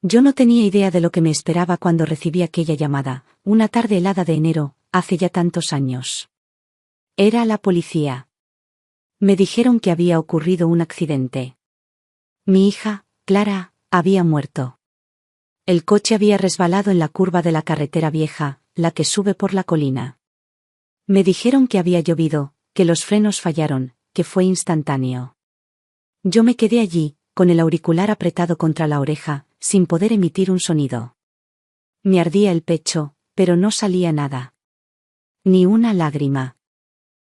Yo no tenía idea de lo que me esperaba cuando recibí aquella llamada, una tarde helada de enero, hace ya tantos años. Era la policía. Me dijeron que había ocurrido un accidente. Mi hija, Clara, había muerto. El coche había resbalado en la curva de la carretera vieja, la que sube por la colina. Me dijeron que había llovido, que los frenos fallaron, que fue instantáneo. Yo me quedé allí, con el auricular apretado contra la oreja, sin poder emitir un sonido. Me ardía el pecho, pero no salía nada. Ni una lágrima.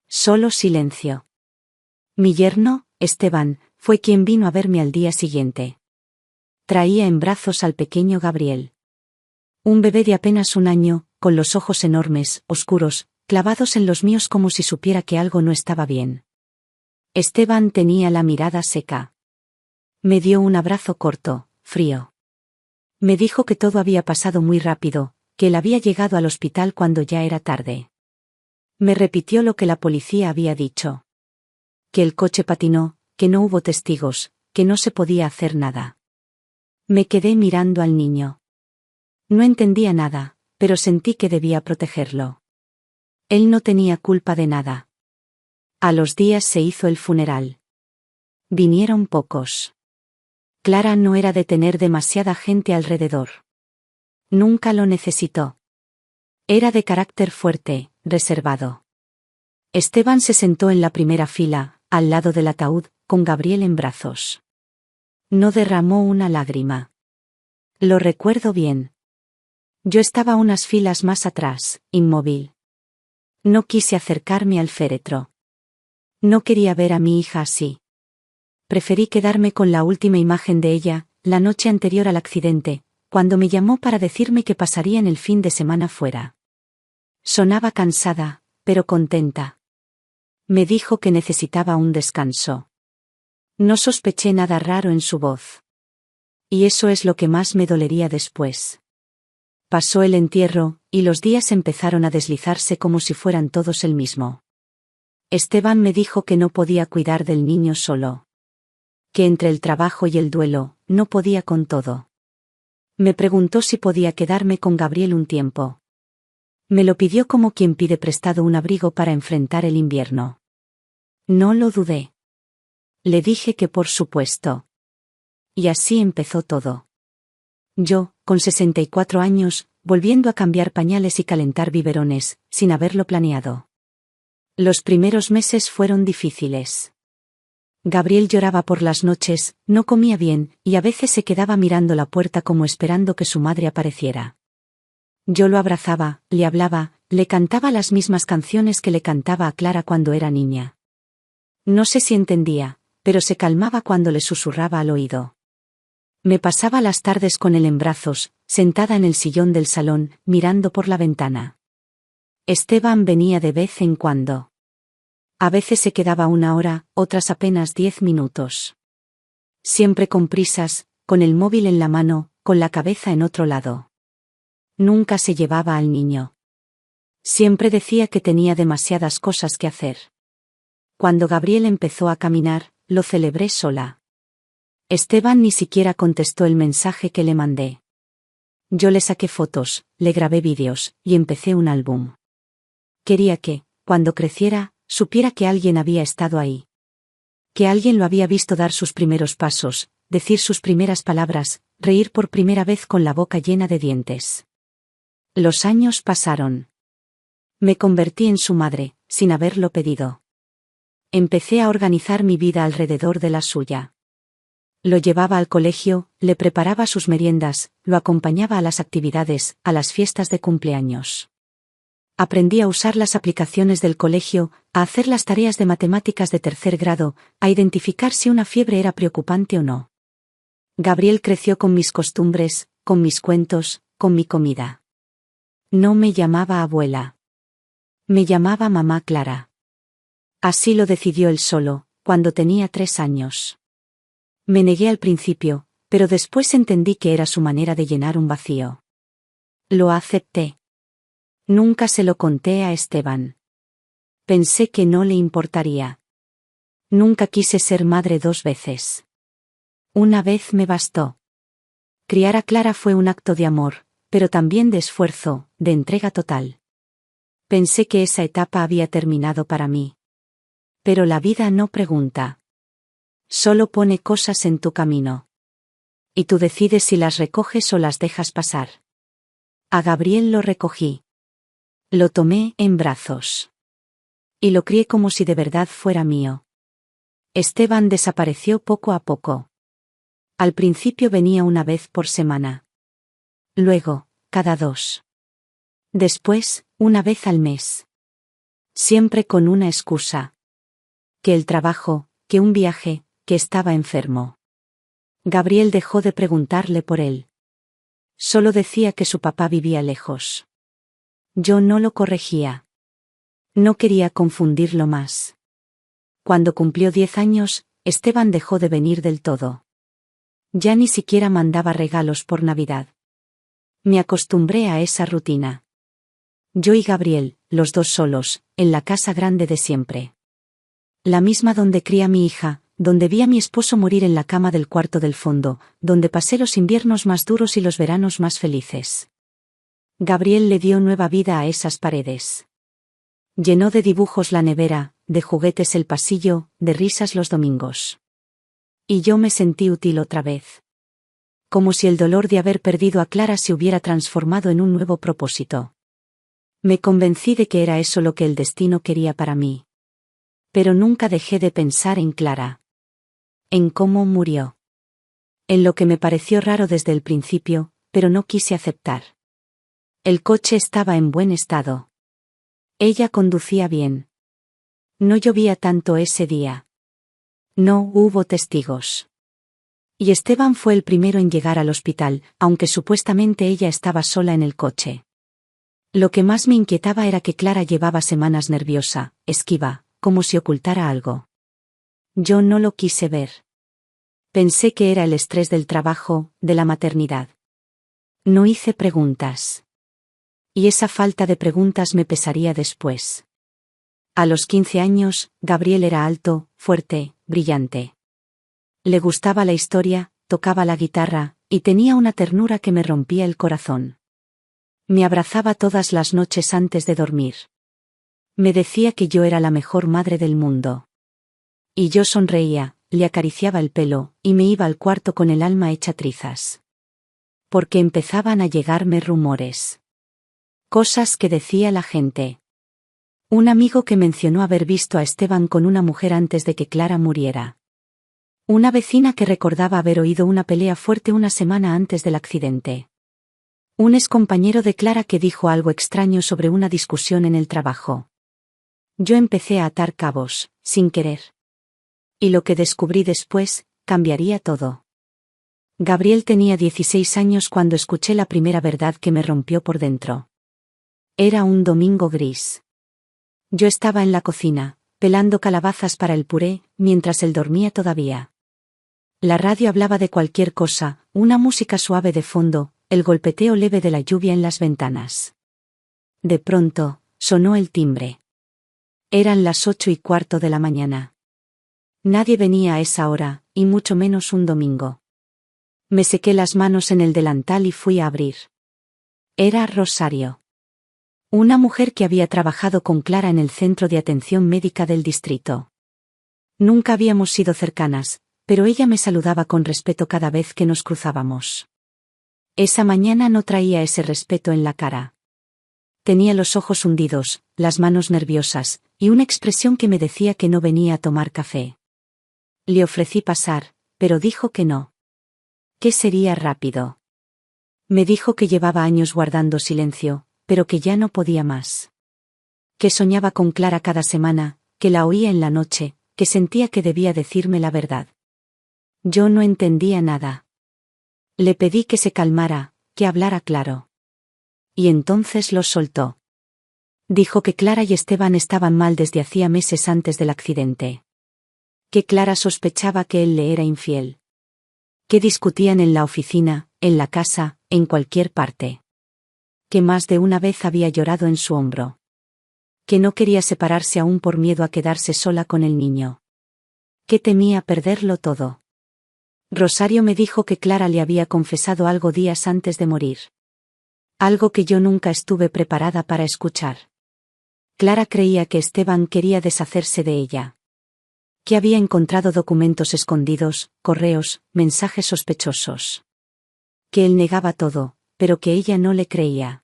Solo silencio. Mi yerno, Esteban, fue quien vino a verme al día siguiente. Traía en brazos al pequeño Gabriel. Un bebé de apenas un año, con los ojos enormes, oscuros, clavados en los míos como si supiera que algo no estaba bien. Esteban tenía la mirada seca. Me dio un abrazo corto, frío. Me dijo que todo había pasado muy rápido, que él había llegado al hospital cuando ya era tarde. Me repitió lo que la policía había dicho. Que el coche patinó, que no hubo testigos, que no se podía hacer nada. Me quedé mirando al niño. No entendía nada, pero sentí que debía protegerlo. Él no tenía culpa de nada. A los días se hizo el funeral. Vinieron pocos. Clara no era de tener demasiada gente alrededor. Nunca lo necesitó. Era de carácter fuerte, reservado. Esteban se sentó en la primera fila, al lado del ataúd, con Gabriel en brazos. No derramó una lágrima. Lo recuerdo bien. Yo estaba unas filas más atrás, inmóvil. No quise acercarme al féretro. No quería ver a mi hija así. Preferí quedarme con la última imagen de ella, la noche anterior al accidente, cuando me llamó para decirme que pasarían el fin de semana fuera. Sonaba cansada, pero contenta. Me dijo que necesitaba un descanso. No sospeché nada raro en su voz. Y eso es lo que más me dolería después. Pasó el entierro, y los días empezaron a deslizarse como si fueran todos el mismo. Esteban me dijo que no podía cuidar del niño solo. Que entre el trabajo y el duelo, no podía con todo. Me preguntó si podía quedarme con Gabriel un tiempo. Me lo pidió como quien pide prestado un abrigo para enfrentar el invierno. No lo dudé. Le dije que por supuesto. Y así empezó todo. Yo, con 64 años, volviendo a cambiar pañales y calentar biberones, sin haberlo planeado. Los primeros meses fueron difíciles. Gabriel lloraba por las noches, no comía bien, y a veces se quedaba mirando la puerta como esperando que su madre apareciera. Yo lo abrazaba, le hablaba, le cantaba las mismas canciones que le cantaba a Clara cuando era niña. No sé si entendía, pero se calmaba cuando le susurraba al oído. Me pasaba las tardes con él en brazos, sentada en el sillón del salón, mirando por la ventana. Esteban venía de vez en cuando. A veces se quedaba una hora, otras apenas 10 minutos. Siempre con prisas, con el móvil en la mano, con la cabeza en otro lado. Nunca se llevaba al niño. Siempre decía que tenía demasiadas cosas que hacer. Cuando Gabriel empezó a caminar, lo celebré sola. Esteban ni siquiera contestó el mensaje que le mandé. Yo le saqué fotos, le grabé vídeos, y empecé un álbum. Quería que, cuando creciera, supiera que alguien había estado ahí. Que alguien lo había visto dar sus primeros pasos, decir sus primeras palabras, reír por primera vez con la boca llena de dientes. Los años pasaron. Me convertí en su madre, sin haberlo pedido. Empecé a organizar mi vida alrededor de la suya. Lo llevaba al colegio, le preparaba sus meriendas, lo acompañaba a las actividades, a las fiestas de cumpleaños. Aprendí a usar las aplicaciones del colegio, a hacer las tareas de matemáticas de tercer grado, a identificar si una fiebre era preocupante o no. Gabriel creció con mis costumbres, con mis cuentos, con mi comida. No me llamaba abuela. Me llamaba mamá Clara. Así lo decidió él solo, cuando tenía 3 años. Me negué al principio, pero después entendí que era su manera de llenar un vacío. Lo acepté. Nunca se lo conté a Esteban. Pensé que no le importaría. Nunca quise ser madre 2 veces. Una vez me bastó. Criar a Clara fue un acto de amor, pero también de esfuerzo, de entrega total. Pensé que esa etapa había terminado para mí. Pero la vida no pregunta. Solo pone cosas en tu camino. Y tú decides si las recoges o las dejas pasar. A Gabriel lo recogí. Lo tomé en brazos. Y lo crié como si de verdad fuera mío. Esteban desapareció poco a poco. Al principio venía una vez por semana. Luego, cada 2. Después, una vez al mes. Siempre con una excusa. Que el trabajo, que un viaje, que estaba enfermo. Gabriel dejó de preguntarle por él. Solo decía que su papá vivía lejos. Yo no lo corregía. No quería confundirlo más. Cuando cumplió 10 años, Esteban dejó de venir del todo. Ya ni siquiera mandaba regalos por Navidad. Me acostumbré a esa rutina. Yo y Gabriel, los dos solos, en la casa grande de siempre. La misma donde crié a mi hija, donde vi a mi esposo morir en la cama del cuarto del fondo, donde pasé los inviernos más duros y los veranos más felices. Gabriel le dio nueva vida a esas paredes. Llenó de dibujos la nevera, de juguetes el pasillo, de risas los domingos. Y yo me sentí útil otra vez. Como si el dolor de haber perdido a Clara se hubiera transformado en un nuevo propósito. Me convencí de que era eso lo que el destino quería para mí. Pero nunca dejé de pensar en Clara. En cómo murió. En lo que me pareció raro desde el principio, pero no quise aceptar. El coche estaba en buen estado. Ella conducía bien. No llovía tanto ese día. No hubo testigos. Y Esteban fue el primero en llegar al hospital, aunque supuestamente ella estaba sola en el coche. Lo que más me inquietaba era que Clara llevaba semanas nerviosa, esquiva, como si ocultara algo. Yo no lo quise ver. Pensé que era el estrés del trabajo, de la maternidad. No hice preguntas. Y esa falta de preguntas me pesaría después. A los 15 años, Gabriel era alto, fuerte, brillante. Le gustaba la historia, tocaba la guitarra, y tenía una ternura que me rompía el corazón. Me abrazaba todas las noches antes de dormir. Me decía que yo era la mejor madre del mundo. Y yo sonreía, le acariciaba el pelo, y me iba al cuarto con el alma hecha trizas. Porque empezaban a llegarme rumores. Cosas que decía la gente. Un amigo que mencionó haber visto a Esteban con una mujer antes de que Clara muriera. Una vecina que recordaba haber oído una pelea fuerte una semana antes del accidente. Un excompañero de Clara que dijo algo extraño sobre una discusión en el trabajo. Yo empecé a atar cabos, sin querer. Y lo que descubrí después, cambiaría todo. Gabriel tenía 16 años cuando escuché la primera verdad que me rompió por dentro. Era un domingo gris. Yo estaba en la cocina, pelando calabazas para el puré, mientras él dormía todavía. La radio hablaba de cualquier cosa, una música suave de fondo, el golpeteo leve de la lluvia en las ventanas. De pronto, sonó el timbre. Eran las 8:15 de la mañana. Nadie venía a esa hora, y mucho menos un domingo. Me sequé las manos en el delantal y fui a abrir. Era Rosario. Una mujer que había trabajado con Clara en el centro de atención médica del distrito. Nunca habíamos sido cercanas, pero ella me saludaba con respeto cada vez que nos cruzábamos. Esa mañana no traía ese respeto en la cara. Tenía los ojos hundidos, las manos nerviosas, y una expresión que me decía que no venía a tomar café. Le ofrecí pasar, pero dijo que no. Que sería rápido. Me dijo que llevaba años guardando silencio, pero que ya no podía más. Que soñaba con Clara cada semana, que la oía en la noche, que sentía que debía decirme la verdad. Yo no entendía nada. Le pedí que se calmara, que hablara claro. Y entonces lo soltó. Dijo que Clara y Esteban estaban mal desde hacía meses antes del accidente. Que Clara sospechaba que él le era infiel. Que discutían en la oficina, en la casa, en cualquier parte. Que más de una vez había llorado en su hombro. Que no quería separarse aún por miedo a quedarse sola con el niño. Que temía perderlo todo. Rosario me dijo que Clara le había confesado algo días antes de morir. Algo que yo nunca estuve preparada para escuchar. Clara creía que Esteban quería deshacerse de ella. Que había encontrado documentos escondidos, correos, mensajes sospechosos. Que él negaba todo, pero que ella no le creía.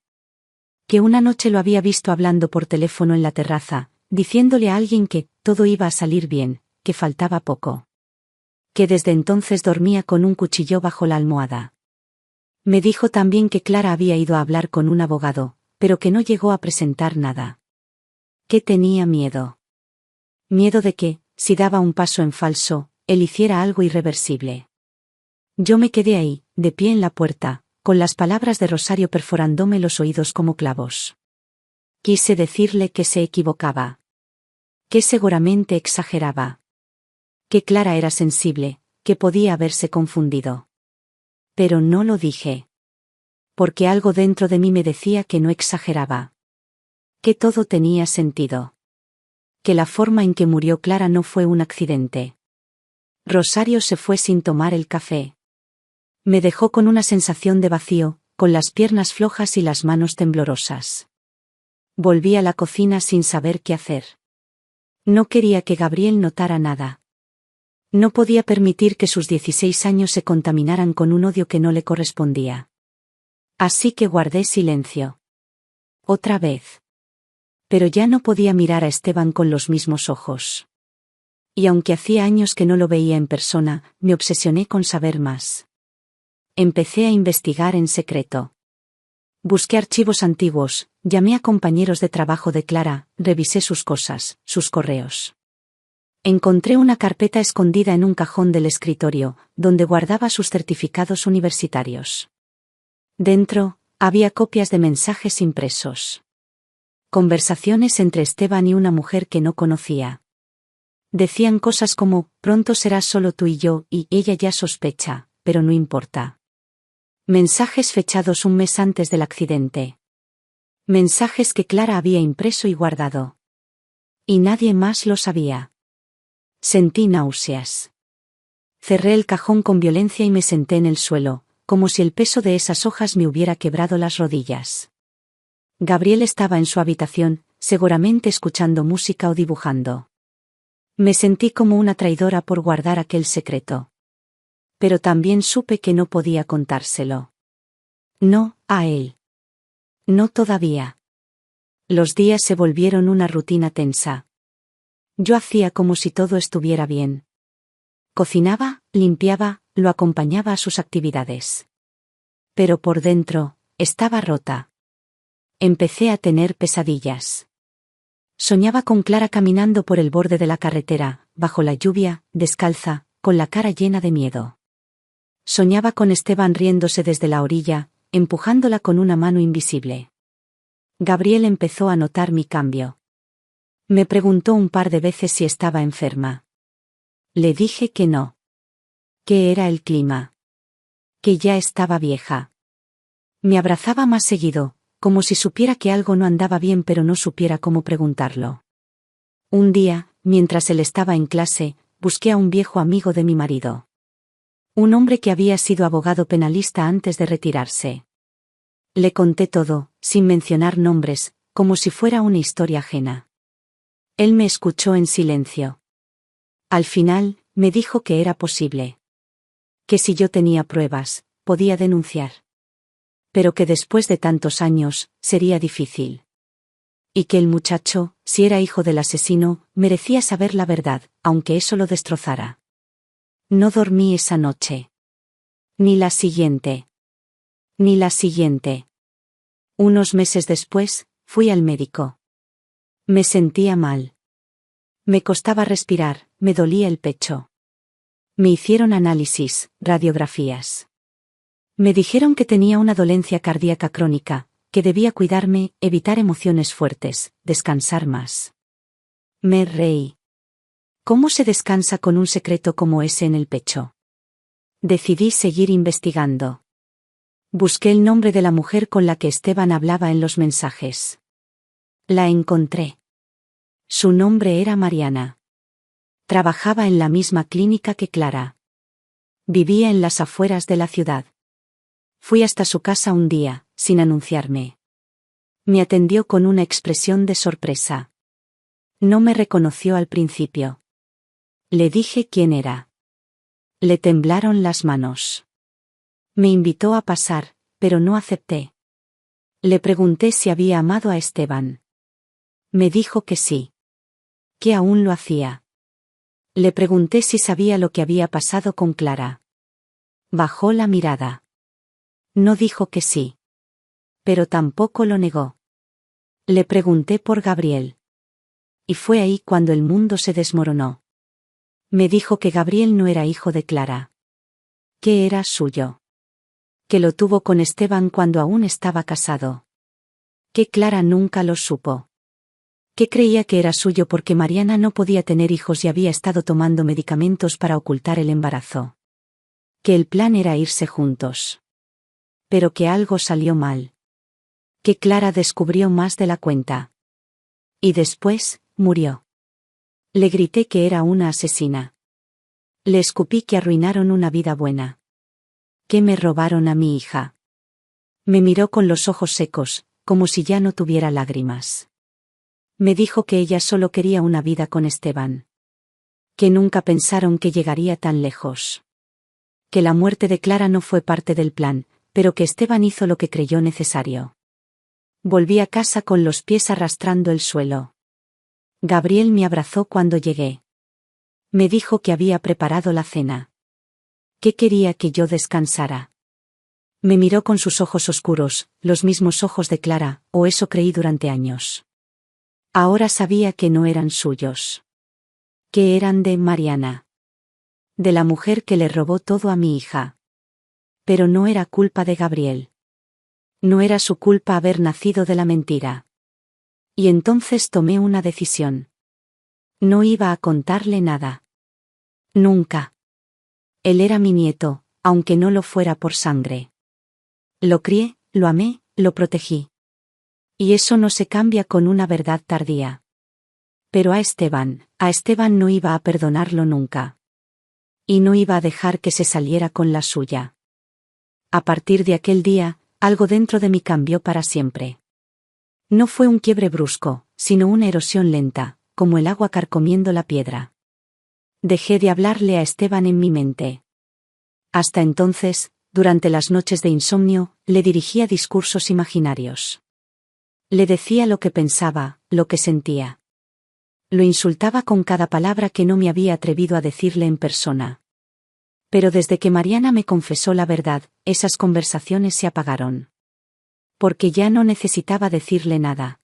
Que una noche lo había visto hablando por teléfono en la terraza, diciéndole a alguien que todo iba a salir bien, que faltaba poco. Que desde entonces dormía con un cuchillo bajo la almohada. Me dijo también que Clara había ido a hablar con un abogado, pero que no llegó a presentar nada. Que tenía miedo. Miedo de que, si daba un paso en falso, él hiciera algo irreversible. Yo me quedé ahí, de pie en la puerta, con las palabras de Rosario perforándome los oídos como clavos. Quise decirle que se equivocaba. Que seguramente exageraba. Que Clara era sensible, que podía haberse confundido. Pero no lo dije. Porque algo dentro de mí me decía que no exageraba. Que todo tenía sentido. Que la forma en que murió Clara no fue un accidente. Rosario se fue sin tomar el café. Me dejó con una sensación de vacío, con las piernas flojas y las manos temblorosas. Volví a la cocina sin saber qué hacer. No quería que Gabriel notara nada. No podía permitir que sus 16 años se contaminaran con un odio que no le correspondía. Así que guardé silencio. Otra vez. Pero ya no podía mirar a Esteban con los mismos ojos. Y aunque hacía años que no lo veía en persona, me obsesioné con saber más. Empecé a investigar en secreto. Busqué archivos antiguos, llamé a compañeros de trabajo de Clara, revisé sus cosas, sus correos. Encontré una carpeta escondida en un cajón del escritorio, donde guardaba sus certificados universitarios. Dentro, había copias de mensajes impresos. Conversaciones entre Esteban y una mujer que no conocía. Decían cosas como, pronto serás solo tú y yo, y ella ya sospecha, pero no importa. Mensajes fechados un mes antes del accidente. Mensajes que Clara había impreso y guardado. Y nadie más lo sabía. Sentí náuseas. Cerré el cajón con violencia y me senté en el suelo, como si el peso de esas hojas me hubiera quebrado las rodillas. Gabriel estaba en su habitación, seguramente escuchando música o dibujando. Me sentí como una traidora por guardar aquel secreto. Pero también supe que no podía contárselo. No, a él. No todavía. Los días se volvieron una rutina tensa. Yo hacía como si todo estuviera bien. Cocinaba, limpiaba, lo acompañaba a sus actividades. Pero por dentro, estaba rota. Empecé a tener pesadillas. Soñaba con Clara caminando por el borde de la carretera, bajo la lluvia, descalza, con la cara llena de miedo. Soñaba con Esteban riéndose desde la orilla, empujándola con una mano invisible. Gabriel empezó a notar mi cambio. Me preguntó un par de veces si estaba enferma. Le dije que no. Que era el clima. Que ya estaba vieja. Me abrazaba más seguido, como si supiera que algo no andaba bien pero no supiera cómo preguntarlo. Un día, mientras él estaba en clase, busqué a un viejo amigo de mi marido. Un hombre que había sido abogado penalista antes de retirarse. Le conté todo, sin mencionar nombres, como si fuera una historia ajena. Él me escuchó en silencio. Al final, me dijo que era posible. Que si yo tenía pruebas, podía denunciar. Pero que después de tantos años, sería difícil. Y que el muchacho, si era hijo del asesino, merecía saber la verdad, aunque eso lo destrozara. No dormí esa noche. Ni la siguiente. Ni la siguiente. Unos meses después, fui al médico. Me sentía mal. Me costaba respirar, me dolía el pecho. Me hicieron análisis, radiografías. Me dijeron que tenía una dolencia cardíaca crónica, que debía cuidarme, evitar emociones fuertes, descansar más. Me reí. ¿Cómo se descansa con un secreto como ese en el pecho? Decidí seguir investigando. Busqué el nombre de la mujer con la que Esteban hablaba en los mensajes. La encontré. Su nombre era Mariana. Trabajaba en la misma clínica que Clara. Vivía en las afueras de la ciudad. Fui hasta su casa un día, sin anunciarme. Me atendió con una expresión de sorpresa. No me reconoció al principio. Le dije quién era. Le temblaron las manos. Me invitó a pasar, pero no acepté. Le pregunté si había amado a Esteban. Me dijo que sí. Que aún lo hacía. Le pregunté si sabía lo que había pasado con Clara. Bajó la mirada. No dijo que sí. Pero tampoco lo negó. Le pregunté por Gabriel. Y fue ahí cuando el mundo se desmoronó. Me dijo que Gabriel no era hijo de Clara. Que era suyo. Que lo tuvo con Esteban cuando aún estaba casado. Que Clara nunca lo supo. Que creía que era suyo porque Mariana no podía tener hijos y había estado tomando medicamentos para ocultar el embarazo. Que el plan era irse juntos. Pero que algo salió mal. Que Clara descubrió más de la cuenta. Y después, murió. Le grité que era una asesina. Le escupí que arruinaron una vida buena. Que me robaron a mi hija. Me miró con los ojos secos, como si ya no tuviera lágrimas. Me dijo que ella solo quería una vida con Esteban. Que nunca pensaron que llegaría tan lejos. Que la muerte de Clara no fue parte del plan, pero que Esteban hizo lo que creyó necesario. Volví a casa con los pies arrastrando el suelo. Gabriel me abrazó cuando llegué. Me dijo que había preparado la cena. Que quería que yo descansara. Me miró con sus ojos oscuros, los mismos ojos de Clara, o eso creí durante años. Ahora sabía que no eran suyos. Que eran de Mariana. De la mujer que le robó todo a mi hija. Pero no era culpa de Gabriel. No era su culpa haber nacido de la mentira. Y entonces tomé una decisión. No iba a contarle nada. Nunca. Él era mi nieto, aunque no lo fuera por sangre. Lo crié, lo amé, lo protegí. Y eso no se cambia con una verdad tardía. Pero a Esteban no iba a perdonarlo nunca. Y no iba a dejar que se saliera con la suya. A partir de aquel día, algo dentro de mí cambió para siempre. No fue un quiebre brusco, sino una erosión lenta, como el agua carcomiendo la piedra. Dejé de hablarle a Esteban en mi mente. Hasta entonces, durante las noches de insomnio, le dirigía discursos imaginarios. Le decía lo que pensaba, lo que sentía. Lo insultaba con cada palabra que no me había atrevido a decirle en persona. Pero desde que Mariana me confesó la verdad, esas conversaciones se apagaron. Porque ya no necesitaba decirle nada.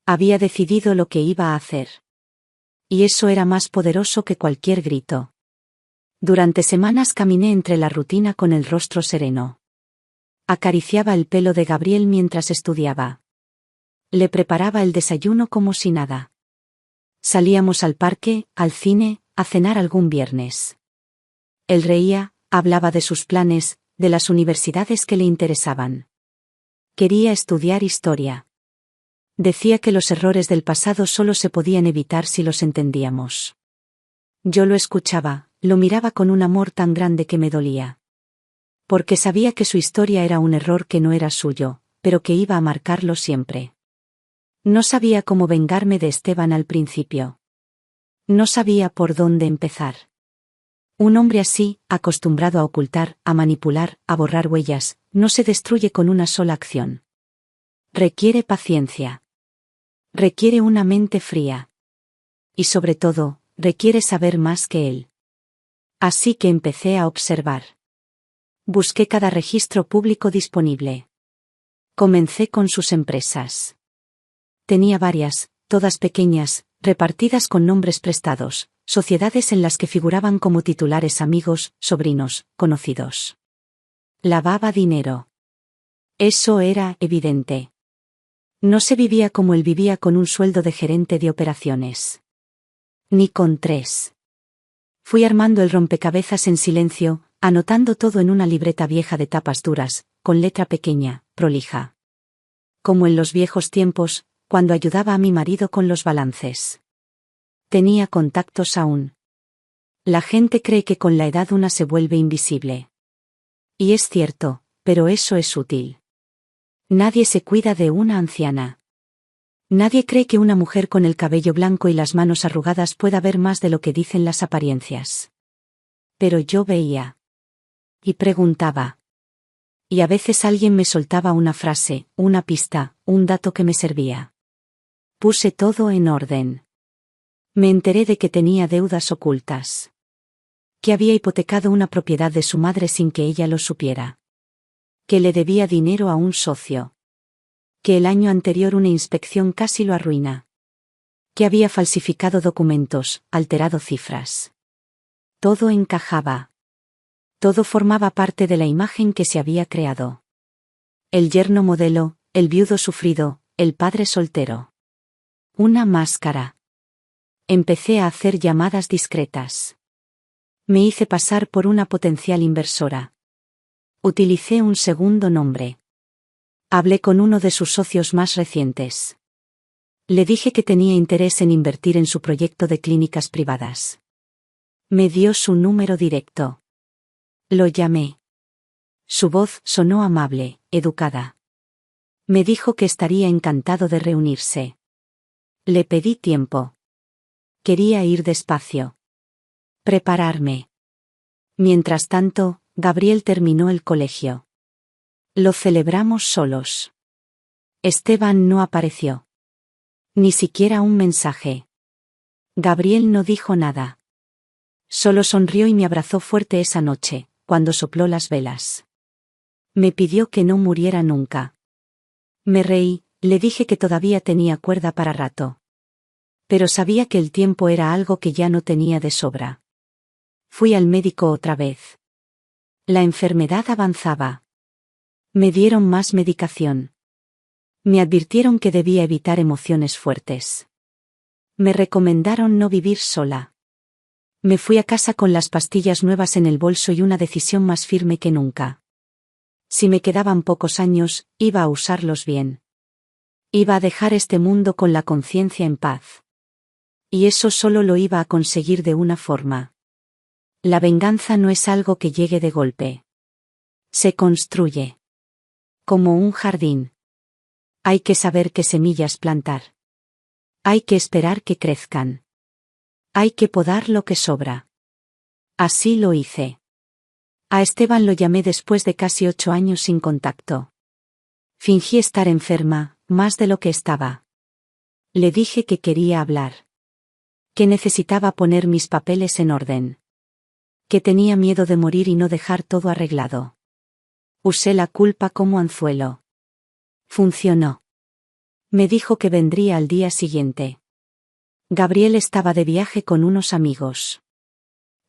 Había decidido lo que iba a hacer. Y eso era más poderoso que cualquier grito. Durante semanas caminé entre la rutina con el rostro sereno. Acariciaba el pelo de Gabriel mientras estudiaba. Le preparaba el desayuno como si nada. Salíamos al parque, al cine, a cenar algún viernes. Él reía, hablaba de sus planes, de las universidades que le interesaban. Quería estudiar historia. Decía que los errores del pasado solo se podían evitar si los entendíamos. Yo lo escuchaba, lo miraba con un amor tan grande que me dolía. Porque sabía que su historia era un error que no era suyo, pero que iba a marcarlo siempre. No sabía cómo vengarme de Esteban al principio. No sabía por dónde empezar. Un hombre así, acostumbrado a ocultar, a manipular, a borrar huellas, no se destruye con una sola acción. Requiere paciencia. Requiere una mente fría. Y sobre todo, requiere saber más que él. Así que empecé a observar. Busqué cada registro público disponible. Comencé con sus empresas. Tenía varias, todas pequeñas, repartidas con nombres prestados, sociedades en las que figuraban como titulares amigos, sobrinos, conocidos. Lavaba dinero. Eso era evidente. No se vivía como él vivía con un sueldo de gerente de operaciones. Ni con 3. Fui armando el rompecabezas en silencio, anotando todo en una libreta vieja de tapas duras, con letra pequeña, prolija. Como en los viejos tiempos, cuando ayudaba a mi marido con los balances. Tenía contactos aún. La gente cree que con la edad una se vuelve invisible. Y es cierto, pero eso es útil. Nadie se cuida de una anciana. Nadie cree que una mujer con el cabello blanco y las manos arrugadas pueda ver más de lo que dicen las apariencias. Pero yo veía. Y preguntaba. Y a veces alguien me soltaba una frase, una pista, un dato que me servía. Puse todo en orden. Me enteré de que tenía deudas ocultas. Que había hipotecado una propiedad de su madre sin que ella lo supiera. Que le debía dinero a un socio. Que el año anterior una inspección casi lo arruina. Que había falsificado documentos, alterado cifras. Todo encajaba. Todo formaba parte de la imagen que se había creado. El yerno modelo, el viudo sufrido, el padre soltero. Una máscara. Empecé a hacer llamadas discretas. Me hice pasar por una potencial inversora. Utilicé un segundo nombre. Hablé con uno de sus socios más recientes. Le dije que tenía interés en invertir en su proyecto de clínicas privadas. Me dio su número directo. Lo llamé. Su voz sonó amable, educada. Me dijo que estaría encantado de reunirse. Le pedí tiempo. Quería ir despacio. Prepararme. Mientras tanto, Gabriel terminó el colegio. Lo celebramos solos. Esteban no apareció. Ni siquiera un mensaje. Gabriel no dijo nada. Solo sonrió y me abrazó fuerte esa noche, cuando sopló las velas. Me pidió que no muriera nunca. Me reí, le dije que todavía tenía cuerda para rato. Pero sabía que el tiempo era algo que ya no tenía de sobra. Fui al médico otra vez. La enfermedad avanzaba. Me dieron más medicación. Me advirtieron que debía evitar emociones fuertes. Me recomendaron no vivir sola. Me fui a casa con las pastillas nuevas en el bolso y una decisión más firme que nunca. Si me quedaban pocos años, iba a usarlos bien. Iba a dejar este mundo con la conciencia en paz. Y eso solo lo iba a conseguir de una forma. La venganza no es algo que llegue de golpe. Se construye. Como un jardín. Hay que saber qué semillas plantar. Hay que esperar que crezcan. Hay que podar lo que sobra. Así lo hice. A Esteban lo llamé después de casi 8 años sin contacto. Fingí estar enferma, más de lo que estaba. Le dije que quería hablar. Que necesitaba poner mis papeles en orden. Que tenía miedo de morir y no dejar todo arreglado. Usé la culpa como anzuelo. Funcionó. Me dijo que vendría al día siguiente. Gabriel estaba de viaje con unos amigos.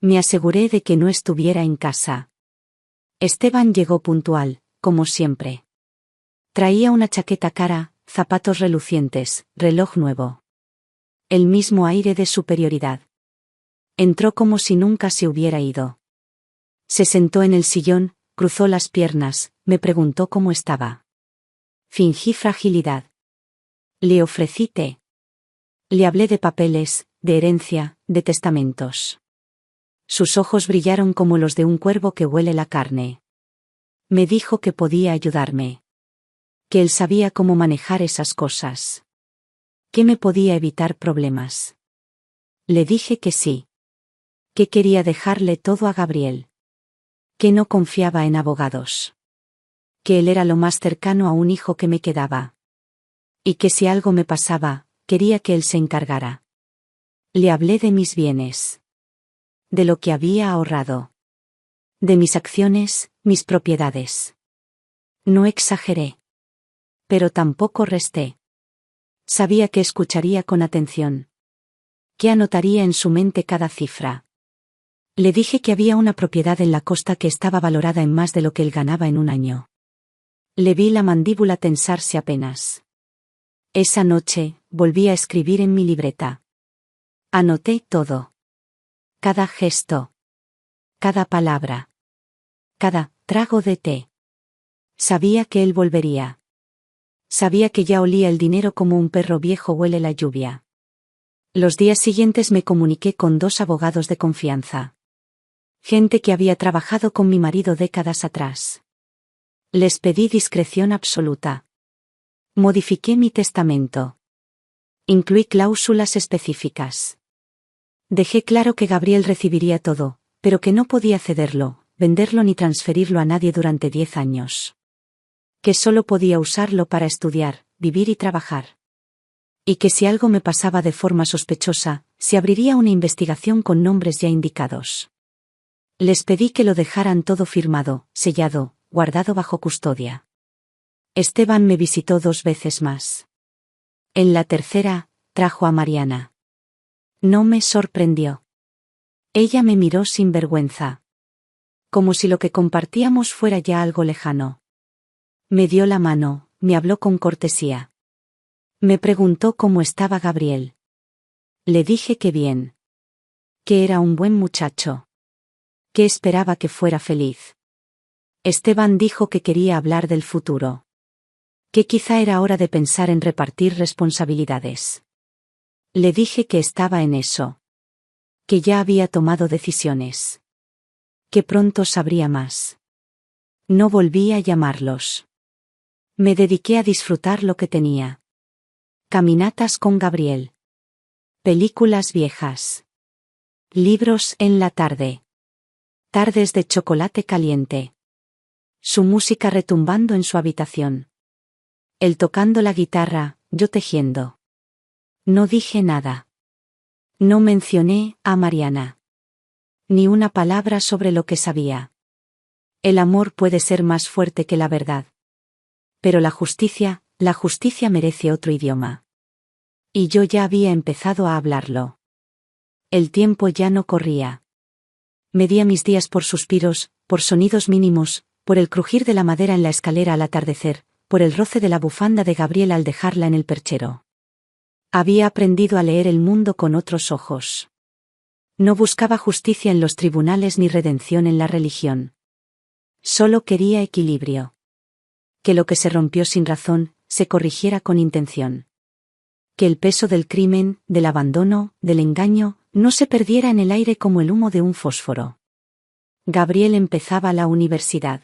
Me aseguré de que no estuviera en casa. Esteban llegó puntual, como siempre. Traía una chaqueta cara, zapatos relucientes, reloj nuevo. El mismo aire de superioridad. Entró como si nunca se hubiera ido. Se sentó en el sillón, cruzó las piernas, me preguntó cómo estaba. Fingí fragilidad. Le ofrecí té. Le hablé de papeles, de herencia, de testamentos. Sus ojos brillaron como los de un cuervo que huele la carne. Me dijo que podía ayudarme. Que él sabía cómo manejar esas cosas. Que me podía evitar problemas. Le dije que sí. Que quería dejarle todo a Gabriel. Que no confiaba en abogados. Que él era lo más cercano a un hijo que me quedaba. Y que si algo me pasaba, quería que él se encargara. Le hablé de mis bienes. De lo que había ahorrado. De mis acciones, mis propiedades. No exageré. Pero tampoco resté. Sabía que escucharía con atención. Que anotaría en su mente cada cifra. Le dije que había una propiedad en la costa que estaba valorada en más de lo que él ganaba en un año. Le vi la mandíbula tensarse apenas. Esa noche, volví a escribir en mi libreta. Anoté todo. Cada gesto. Cada palabra. Cada trago de té. Sabía que él volvería. Sabía que ya olía el dinero como un perro viejo huele la lluvia. Los días siguientes me comuniqué con 2 abogados de confianza. Gente que había trabajado con mi marido décadas atrás. Les pedí discreción absoluta. Modifiqué mi testamento. Incluí cláusulas específicas. Dejé claro que Gabriel recibiría todo, pero que no podía cederlo, venderlo ni transferirlo a nadie durante 10 años. Que solo podía usarlo para estudiar, vivir y trabajar. Y que si algo me pasaba de forma sospechosa, se abriría una investigación con nombres ya indicados. Les pedí que lo dejaran todo firmado, sellado, guardado bajo custodia. Esteban me visitó 2 veces más. En la tercera, trajo a Mariana. No me sorprendió. Ella me miró sin vergüenza. Como si lo que compartíamos fuera ya algo lejano. Me dio la mano, me habló con cortesía. Me preguntó cómo estaba Gabriel. Le dije que bien. Que era un buen muchacho. Que esperaba que fuera feliz. Esteban dijo que quería hablar del futuro. Que quizá era hora de pensar en repartir responsabilidades. Le dije que estaba en eso. Que ya había tomado decisiones. Que pronto sabría más. No volví a llamarlos. Me dediqué a disfrutar lo que tenía. Caminatas con Gabriel. Películas viejas. Libros en la tarde. Tardes de chocolate caliente. Su música retumbando en su habitación. Él tocando la guitarra, yo tejiendo. No dije nada. No mencioné a Mariana. Ni una palabra sobre lo que sabía. El amor puede ser más fuerte que la verdad. Pero la justicia merece otro idioma. Y yo ya había empezado a hablarlo. El tiempo ya no corría. Medía mis días por suspiros, por sonidos mínimos, por el crujir de la madera en la escalera al atardecer, por el roce de la bufanda de Gabriel al dejarla en el perchero. Había aprendido a leer el mundo con otros ojos. No buscaba justicia en los tribunales ni redención en la religión. Solo quería equilibrio. Que lo que se rompió sin razón, se corrigiera con intención. Que el peso del crimen, del abandono, del engaño, no se perdiera en el aire como el humo de un fósforo. Gabriel empezaba la universidad.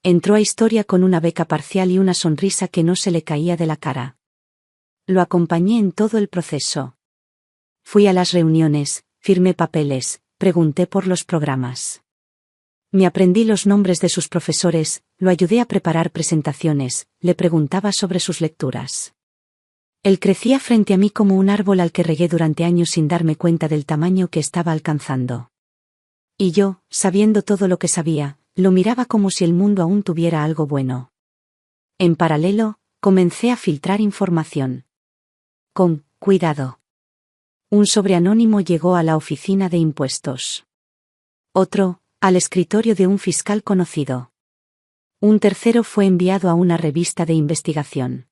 Entró a historia con una beca parcial y una sonrisa que no se le caía de la cara. Lo acompañé en todo el proceso. Fui a las reuniones, firmé papeles, pregunté por los programas. Me aprendí los nombres de sus profesores, lo ayudé a preparar presentaciones, le preguntaba sobre sus lecturas. Él crecía frente a mí como un árbol al que regué durante años sin darme cuenta del tamaño que estaba alcanzando. Y yo, sabiendo todo lo que sabía, lo miraba como si el mundo aún tuviera algo bueno. En paralelo, comencé a filtrar información. Con cuidado. Un sobre anónimo llegó a la oficina de impuestos. Otro, al escritorio de un fiscal conocido. Un tercero fue enviado a una revista de investigación.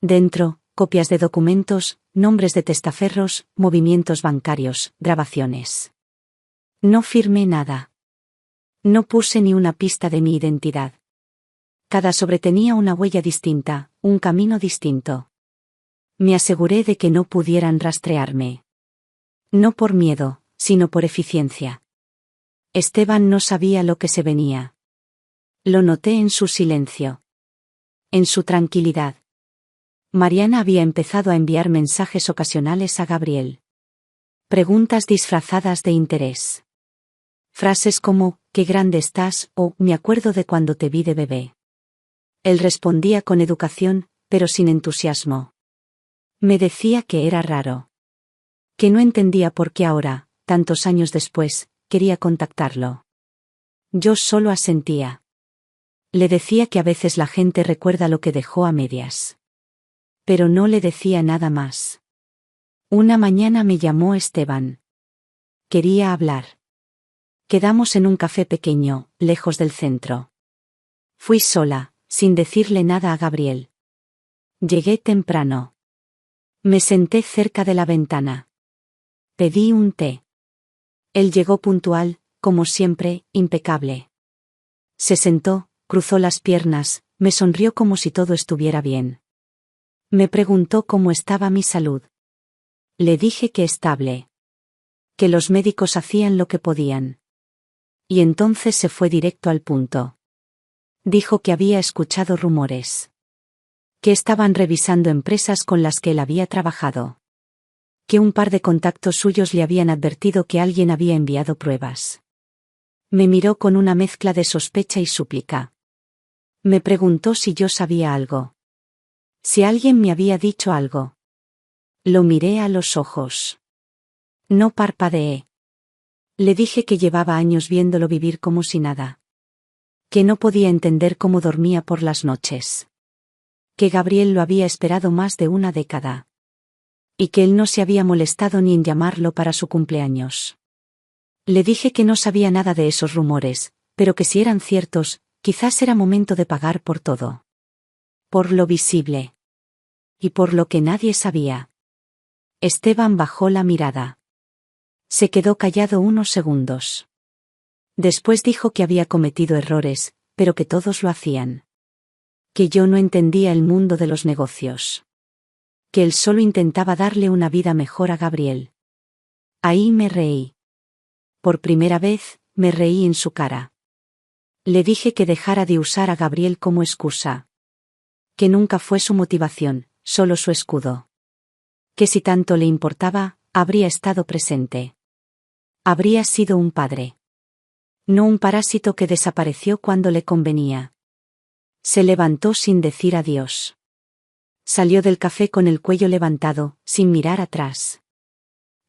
Dentro, copias de documentos, nombres de testaferros, movimientos bancarios, grabaciones. No firmé nada. No puse ni una pista de mi identidad. Cada sobre tenía una huella distinta, un camino distinto. Me aseguré de que no pudieran rastrearme. No por miedo, sino por eficiencia. Esteban no sabía lo que se venía. Lo noté en su silencio. En su tranquilidad. Mariana había empezado a enviar mensajes ocasionales a Gabriel. Preguntas disfrazadas de interés. Frases como, «¿Qué grande estás?» o «Me acuerdo de cuando te vi de bebé». Él respondía con educación, pero sin entusiasmo. Me decía que era raro. Que no entendía por qué ahora, tantos años después, quería contactarlo. Yo solo asentía. Le decía que a veces la gente recuerda lo que dejó a medias. Pero no le decía nada más. Una mañana me llamó Esteban. Quería hablar. Quedamos en un café pequeño, lejos del centro. Fui sola, sin decirle nada a Gabriel. Llegué temprano. Me senté cerca de la ventana. Pedí un té. Él llegó puntual, como siempre, impecable. Se sentó, cruzó las piernas, me sonrió como si todo estuviera bien. Me preguntó cómo estaba mi salud. Le dije que estable. Que los médicos hacían lo que podían. Y entonces se fue directo al punto. Dijo que había escuchado rumores. Que estaban revisando empresas con las que él había trabajado. Que un par de contactos suyos le habían advertido que alguien había enviado pruebas. Me miró con una mezcla de sospecha y súplica. Me preguntó si yo sabía algo. Si alguien me había dicho algo. Lo miré a los ojos. No parpadeé. Le dije que llevaba años viéndolo vivir como si nada. Que no podía entender cómo dormía por las noches. Que Gabriel lo había esperado más de una década. Y que él no se había molestado ni en llamarlo para su cumpleaños. Le dije que no sabía nada de esos rumores, pero que si eran ciertos, quizás era momento de pagar por todo. Por lo visible. Y por lo que nadie sabía. Esteban bajó la mirada. Se quedó callado unos segundos. Después dijo que había cometido errores, pero que todos lo hacían. Que yo no entendía el mundo de los negocios. Que él solo intentaba darle una vida mejor a Gabriel. Ahí me reí. Por primera vez, me reí en su cara. Le dije que dejara de usar a Gabriel como excusa. Que nunca fue su motivación, solo su escudo. Que si tanto le importaba, habría estado presente. Habría sido un padre. No un parásito que desapareció cuando le convenía. Se levantó sin decir adiós. Salió del café con el cuello levantado, sin mirar atrás.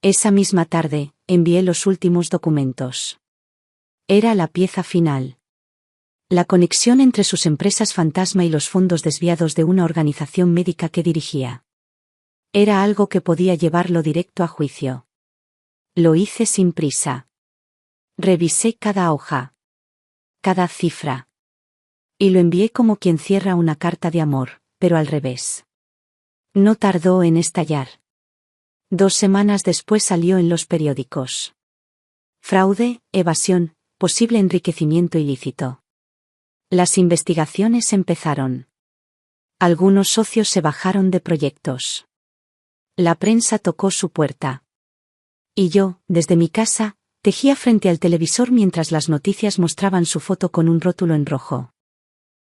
Esa misma tarde, envié los últimos documentos. Era la pieza final. La conexión entre sus empresas fantasma y los fondos desviados de una organización médica que dirigía. Era algo que podía llevarlo directo a juicio. Lo hice sin prisa. Revisé cada hoja. Cada cifra. Y lo envié como quien cierra una carta de amor, pero al revés. No tardó en estallar. 2 semanas después salió en los periódicos. Fraude, evasión, posible enriquecimiento ilícito. Las investigaciones empezaron. Algunos socios se bajaron de proyectos. La prensa tocó su puerta. Y yo, desde mi casa, tejía frente al televisor mientras las noticias mostraban su foto con un rótulo en rojo.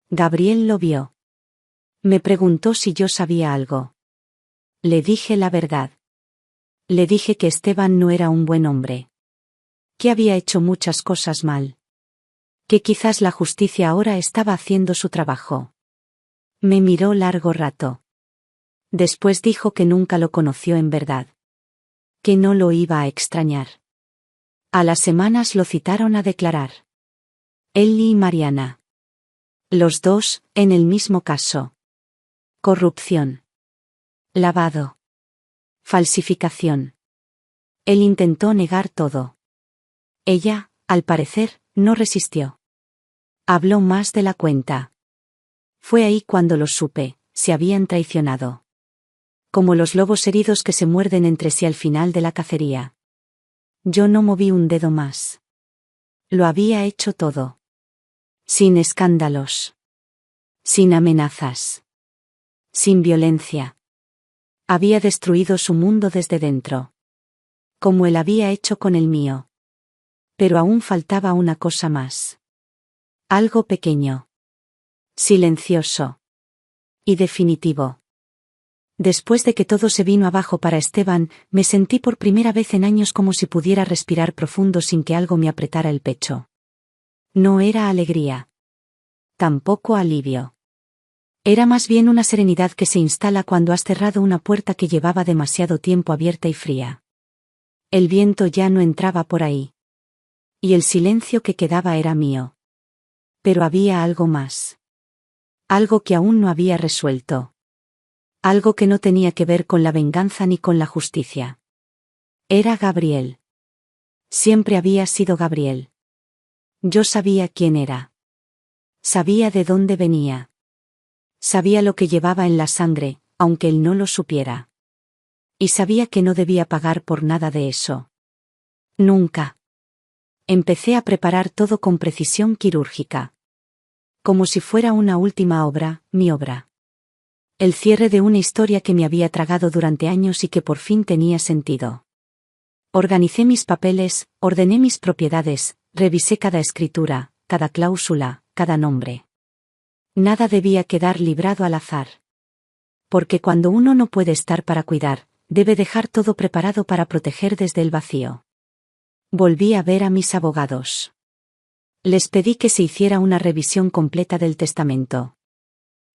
Gabriel lo vio. Me preguntó si yo sabía algo. Le dije la verdad. Le dije que Esteban no era un buen hombre. Que había hecho muchas cosas mal. Que quizás la justicia ahora estaba haciendo su trabajo. Me miró largo rato. Después dijo que nunca lo conoció en verdad. Que no lo iba a extrañar. A las semanas lo citaron a declarar. Él y Mariana. Los dos, en el mismo caso. Corrupción. Lavado. Falsificación. Él intentó negar todo. Ella, al parecer, no resistió. Habló más de la cuenta. Fue ahí cuando lo supe, se habían traicionado. Como los lobos heridos que se muerden entre sí al final de la cacería. Yo no moví un dedo más. Lo había hecho todo. Sin escándalos. Sin amenazas. Sin violencia. Había destruido su mundo desde dentro. Como él había hecho con el mío. Pero aún faltaba una cosa más. Algo pequeño. Silencioso. Y definitivo. Después de que todo se vino abajo para Esteban, me sentí por primera vez en años como si pudiera respirar profundo sin que algo me apretara el pecho. No era alegría. Tampoco alivio. Era más bien una serenidad que se instala cuando has cerrado una puerta que llevaba demasiado tiempo abierta y fría. El viento ya no entraba por ahí. Y el silencio que quedaba era mío. Pero había algo más. Algo que aún no había resuelto. Algo que no tenía que ver con la venganza ni con la justicia. Era Gabriel. Siempre había sido Gabriel. Yo sabía quién era. Sabía de dónde venía. Sabía lo que llevaba en la sangre, aunque él no lo supiera. Y sabía que no debía pagar por nada de eso. Nunca. Empecé a preparar todo con precisión quirúrgica. Como si fuera una última obra, mi obra. El cierre de una historia que me había tragado durante años y que por fin tenía sentido. Organicé mis papeles, ordené mis propiedades, revisé cada escritura, cada cláusula, cada nombre. Nada debía quedar librado al azar. Porque cuando uno no puede estar para cuidar, debe dejar todo preparado para proteger desde el vacío. Volví a ver a mis abogados. Les pedí que se hiciera una revisión completa del testamento.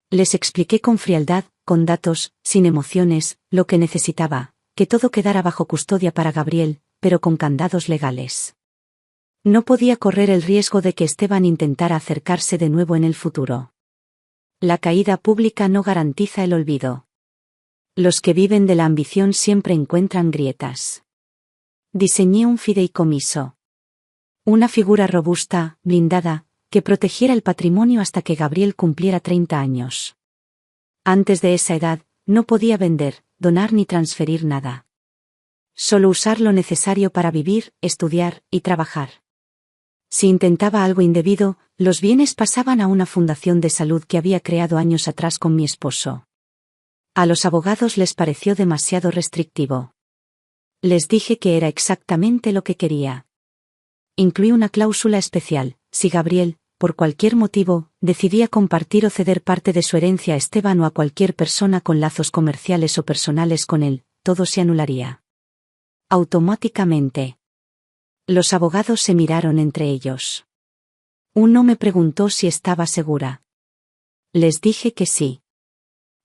Les expliqué con frialdad, con datos, sin emociones, lo que necesitaba, que todo quedara bajo custodia para Gabriel, pero con candados legales. No podía correr el riesgo de que Esteban intentara acercarse de nuevo en el futuro. La caída pública no garantiza el olvido. Los que viven de la ambición siempre encuentran grietas. Diseñé un fideicomiso. Una figura robusta, blindada, que protegiera el patrimonio hasta que Gabriel cumpliera 30 años. Antes de esa edad, no podía vender, donar ni transferir nada. Solo usar lo necesario para vivir, estudiar y trabajar. Si intentaba algo indebido, los bienes pasaban a una fundación de salud que había creado años atrás con mi esposo. A los abogados les pareció demasiado restrictivo. Les dije que era exactamente lo que quería. Incluí una cláusula especial: si Gabriel, por cualquier motivo, decidía compartir o ceder parte de su herencia a Esteban o a cualquier persona con lazos comerciales o personales con él, todo se anularía automáticamente. Los abogados se miraron entre ellos. Uno me preguntó si estaba segura. Les dije que sí.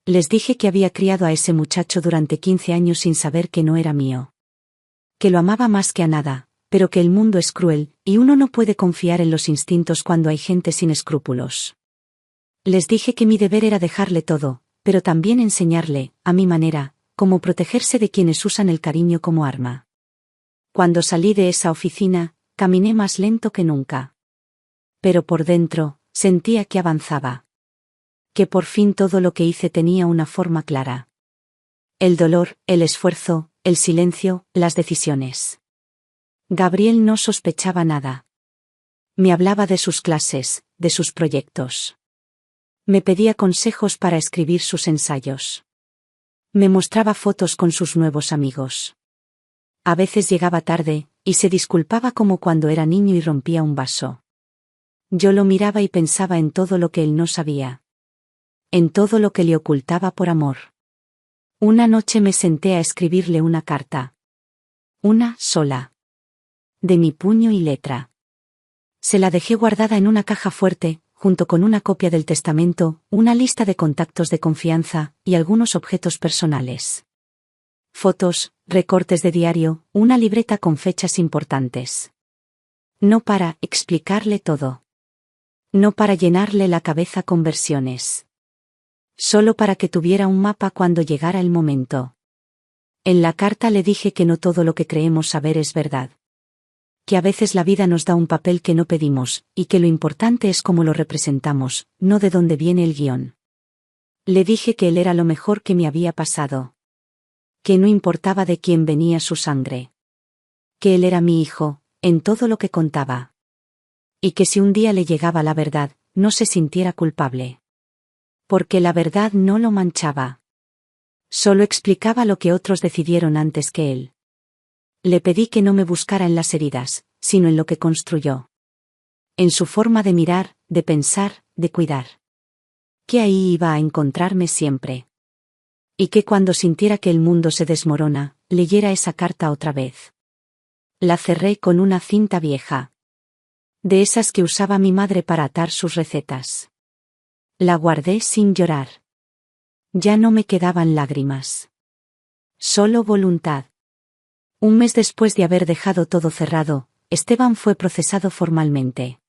Les dije que había criado a ese muchacho durante 15 años sin saber que no era mío. Que lo amaba más que a nada, pero que el mundo es cruel, y uno no puede confiar en los instintos cuando hay gente sin escrúpulos. Les dije que mi deber era dejarle todo, pero también enseñarle, a mi manera, cómo protegerse de quienes usan el cariño como arma. Cuando salí de esa oficina, caminé más lento que nunca. Pero por dentro, sentía que avanzaba. Que por fin todo lo que hice tenía una forma clara. El dolor, el esfuerzo, el silencio, las decisiones. Gabriel no sospechaba nada. Me hablaba de sus clases, de sus proyectos. Me pedía consejos para escribir sus ensayos. Me mostraba fotos con sus nuevos amigos. A veces llegaba tarde, y se disculpaba como cuando era niño y rompía un vaso. Yo lo miraba y pensaba en todo lo que él no sabía. En todo lo que le ocultaba por amor. Una noche me senté a escribirle una carta. Una sola. De mi puño y letra. Se la dejé guardada en una caja fuerte, junto con una copia del testamento, una lista de contactos de confianza, y algunos objetos personales. Fotos, recortes de diario, una libreta con fechas importantes. No para explicarle todo. No para llenarle la cabeza con versiones. Solo para que tuviera un mapa cuando llegara el momento. En la carta le dije que no todo lo que creemos saber es verdad. Que a veces la vida nos da un papel que no pedimos, y que lo importante es cómo lo representamos, no de dónde viene el guión. Le dije que él era lo mejor que me había pasado. Que no importaba de quién venía su sangre. Que él era mi hijo, en todo lo que contaba. Y que si un día le llegaba la verdad, no se sintiera culpable. Porque la verdad no lo manchaba. Solo explicaba lo que otros decidieron antes que él. Le pedí que no me buscara en las heridas, sino en lo que construyó. En su forma de mirar, de pensar, de cuidar. Que ahí iba a encontrarme siempre. Y que cuando sintiera que el mundo se desmorona, leyera esa carta otra vez. La cerré con una cinta vieja. De esas que usaba mi madre para atar sus recetas. La guardé sin llorar. Ya no me quedaban lágrimas. Solo voluntad. Un mes después de haber dejado todo cerrado, Esteban fue procesado formalmente.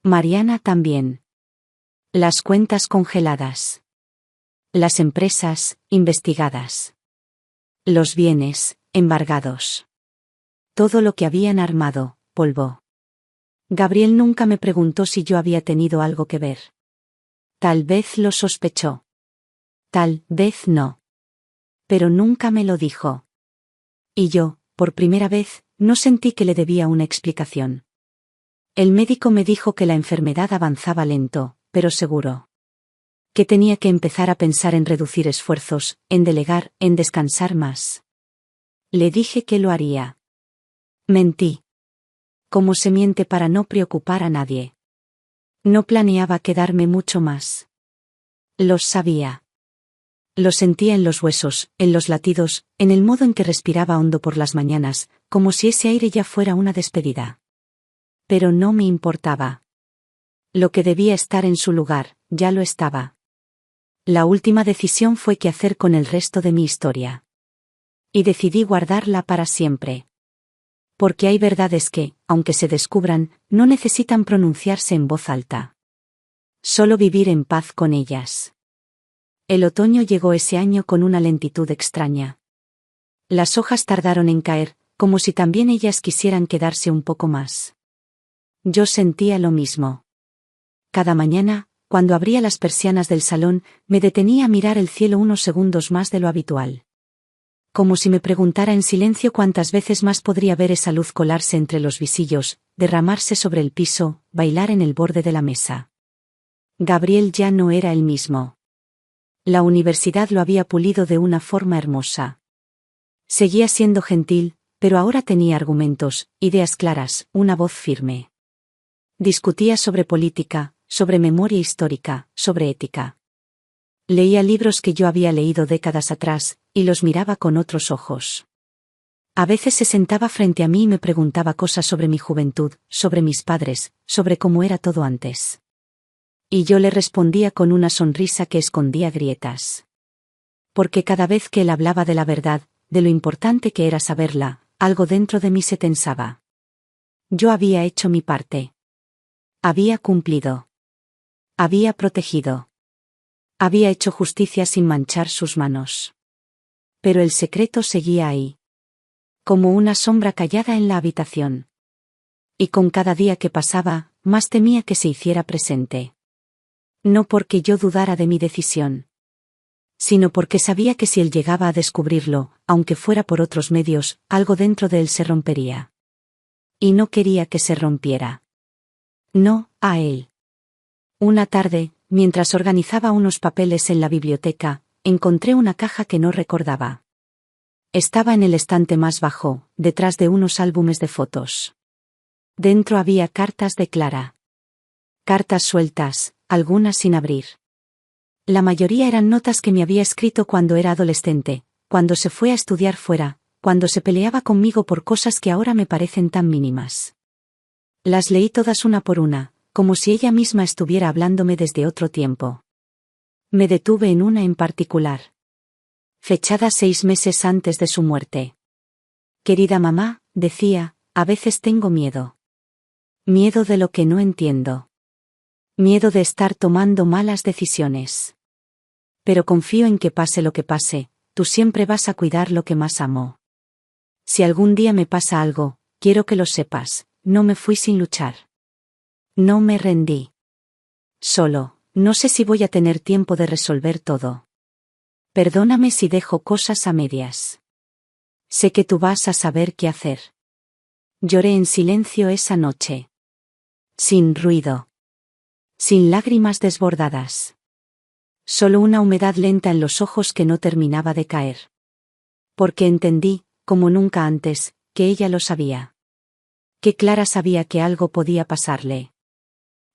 Mariana también. Las cuentas congeladas. Las empresas, investigadas. Los bienes, embargados. Todo lo que habían armado, polvo. Gabriel nunca me preguntó si yo había tenido algo que ver. Tal vez lo sospechó. Tal vez no. Pero nunca me lo dijo. Y yo, por primera vez, no sentí que le debía una explicación. El médico me dijo que la enfermedad avanzaba lento, pero seguro. Que tenía que empezar a pensar en reducir esfuerzos, en delegar, en descansar más. Le dije que lo haría. Mentí. Como se miente para no preocupar a nadie. No planeaba quedarme mucho más. Los sabía. Lo sentía en los huesos, en los latidos, en el modo en que respiraba hondo por las mañanas, como si ese aire ya fuera una despedida. Pero no me importaba. Lo que debía estar en su lugar, ya lo estaba. La última decisión fue qué hacer con el resto de mi historia. Y decidí guardarla para siempre. Porque hay verdades que, aunque se descubran, no necesitan pronunciarse en voz alta. Solo vivir en paz con ellas. El otoño llegó ese año con una lentitud extraña. Las hojas tardaron en caer, como si también ellas quisieran quedarse un poco más. Yo sentía lo mismo. Cada mañana, cuando abría las persianas del salón, me detenía a mirar el cielo unos segundos más de lo habitual. Como si me preguntara en silencio cuántas veces más podría ver esa luz colarse entre los visillos, derramarse sobre el piso, bailar en el borde de la mesa. Gabriel ya no era el mismo. La universidad lo había pulido de una forma hermosa. Seguía siendo gentil, pero ahora tenía argumentos, ideas claras, una voz firme. Discutía sobre política, sobre memoria histórica, sobre ética. Leía libros que yo había leído décadas atrás, y los miraba con otros ojos. A veces se sentaba frente a mí y me preguntaba cosas sobre mi juventud, sobre mis padres, sobre cómo era todo antes. Y yo le respondía con una sonrisa que escondía grietas. Porque cada vez que él hablaba de la verdad, de lo importante que era saberla, algo dentro de mí se tensaba. Yo había hecho mi parte. Había cumplido. Había protegido. Había hecho justicia sin manchar sus manos. Pero el secreto seguía ahí. Como una sombra callada en la habitación. Y con cada día que pasaba, más temía que se hiciera presente. No porque yo dudara de mi decisión. Sino porque sabía que si él llegaba a descubrirlo, aunque fuera por otros medios, algo dentro de él se rompería. Y no quería que se rompiera. No, a él. Una tarde, mientras organizaba unos papeles en la biblioteca, encontré una caja que no recordaba. Estaba en el estante más bajo, detrás de unos álbumes de fotos. Dentro había cartas de Clara. Cartas sueltas, algunas sin abrir. La mayoría eran notas que me había escrito cuando era adolescente, cuando se fue a estudiar fuera, cuando se peleaba conmigo por cosas que ahora me parecen tan mínimas. Las leí todas una por una, como si ella misma estuviera hablándome desde otro tiempo. Me detuve en una en particular. Fechada 6 meses antes de su muerte. Querida mamá, decía, a veces tengo miedo. Miedo de lo que no entiendo. Miedo de estar tomando malas decisiones. Pero confío en que pase lo que pase, tú siempre vas a cuidar lo que más amo. Si algún día me pasa algo, quiero que lo sepas, no me fui sin luchar. No me rendí. Solo, no sé si voy a tener tiempo de resolver todo. Perdóname si dejo cosas a medias. Sé que tú vas a saber qué hacer. Lloré en silencio esa noche. Sin ruido. Sin lágrimas desbordadas. Solo una humedad lenta en los ojos que no terminaba de caer. Porque entendí, como nunca antes, que ella lo sabía. Que Clara sabía que algo podía pasarle.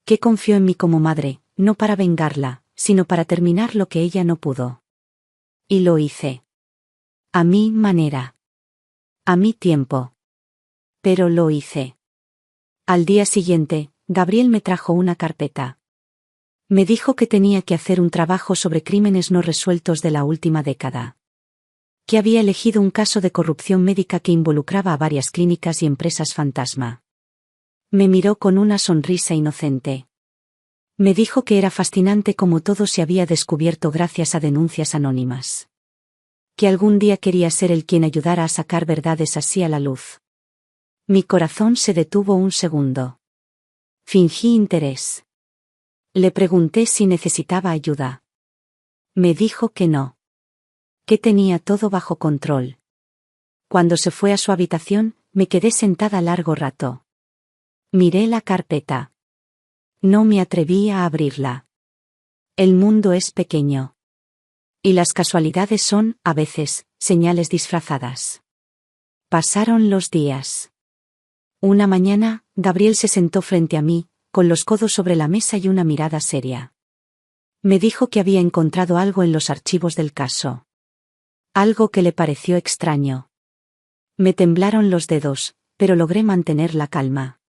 Que confió en mí como madre, no para vengarla, sino para terminar lo que ella no pudo. Y lo hice. A mi manera. A mi tiempo. Pero lo hice. Al día siguiente, Gabriel me trajo una carpeta. Me dijo que tenía que hacer un trabajo sobre crímenes no resueltos de la última década. Que había elegido un caso de corrupción médica que involucraba a varias clínicas y empresas fantasma. Me miró con una sonrisa inocente. Me dijo que era fascinante cómo todo se había descubierto gracias a denuncias anónimas. Que algún día quería ser el quien ayudara a sacar verdades así a la luz. Mi corazón se detuvo un segundo. Fingí interés. Le pregunté si necesitaba ayuda. Me dijo que no. Que tenía todo bajo control. Cuando se fue a su habitación, me quedé sentada largo rato. Miré la carpeta. No me atreví a abrirla. El mundo es pequeño. Y las casualidades son, a veces, señales disfrazadas. Pasaron los días. Una mañana, Gabriel se sentó frente a mí, con los codos sobre la mesa y una mirada seria. Me dijo que había encontrado algo en los archivos del caso. Algo que le pareció extraño. Me temblaron los dedos, pero logré mantener la calma.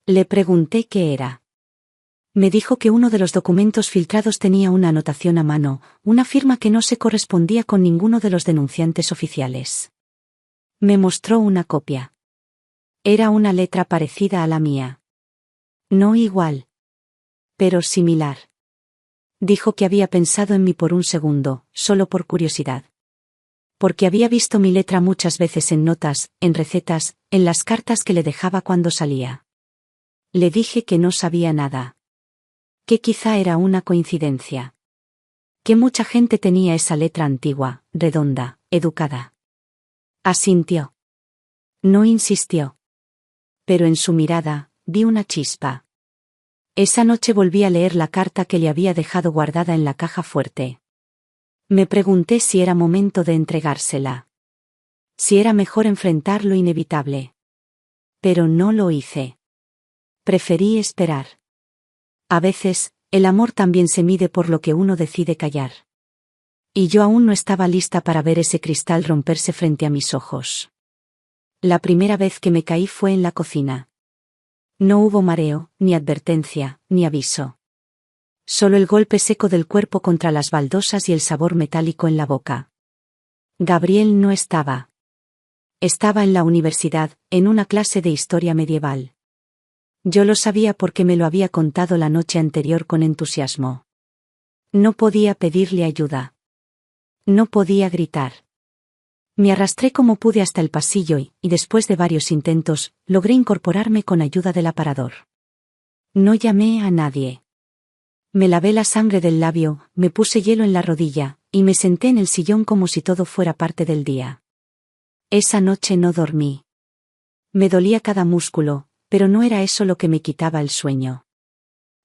Le pregunté qué era. Me dijo que uno de los documentos filtrados tenía una anotación a mano, una firma que no se correspondía con ninguno de los denunciantes oficiales. Me mostró una copia. Era una letra parecida a la mía. No igual, pero similar. Dijo que había pensado en mí por un segundo, solo por curiosidad. Porque había visto mi letra muchas veces en notas, en recetas, en las cartas que le dejaba cuando salía. Le dije que no sabía nada. Que quizá era una coincidencia. Que mucha gente tenía esa letra antigua, redonda, educada. Asintió. No insistió. Pero en su mirada, vi una chispa. Esa noche volví a leer la carta que le había dejado guardada en la caja fuerte. Me pregunté si era momento de entregársela. Si era mejor enfrentar lo inevitable. Pero no lo hice. Preferí esperar. A veces, el amor también se mide por lo que uno decide callar. Y yo aún no estaba lista para ver ese cristal romperse frente a mis ojos. La primera vez que me caí fue en la cocina. No hubo mareo, ni advertencia, ni aviso. Solo el golpe seco del cuerpo contra las baldosas y el sabor metálico en la boca. Gabriel no estaba. Estaba en la universidad, en una clase de historia medieval. Yo lo sabía porque me lo había contado la noche anterior con entusiasmo. No podía pedirle ayuda. No podía gritar. Me arrastré como pude hasta el pasillo y, después de varios intentos, logré incorporarme con ayuda del aparador. No llamé a nadie. Me lavé la sangre del labio, me puse hielo en la rodilla, y me senté en el sillón como si todo fuera parte del día. Esa noche no dormí. Me dolía cada músculo, pero no era eso lo que me quitaba el sueño.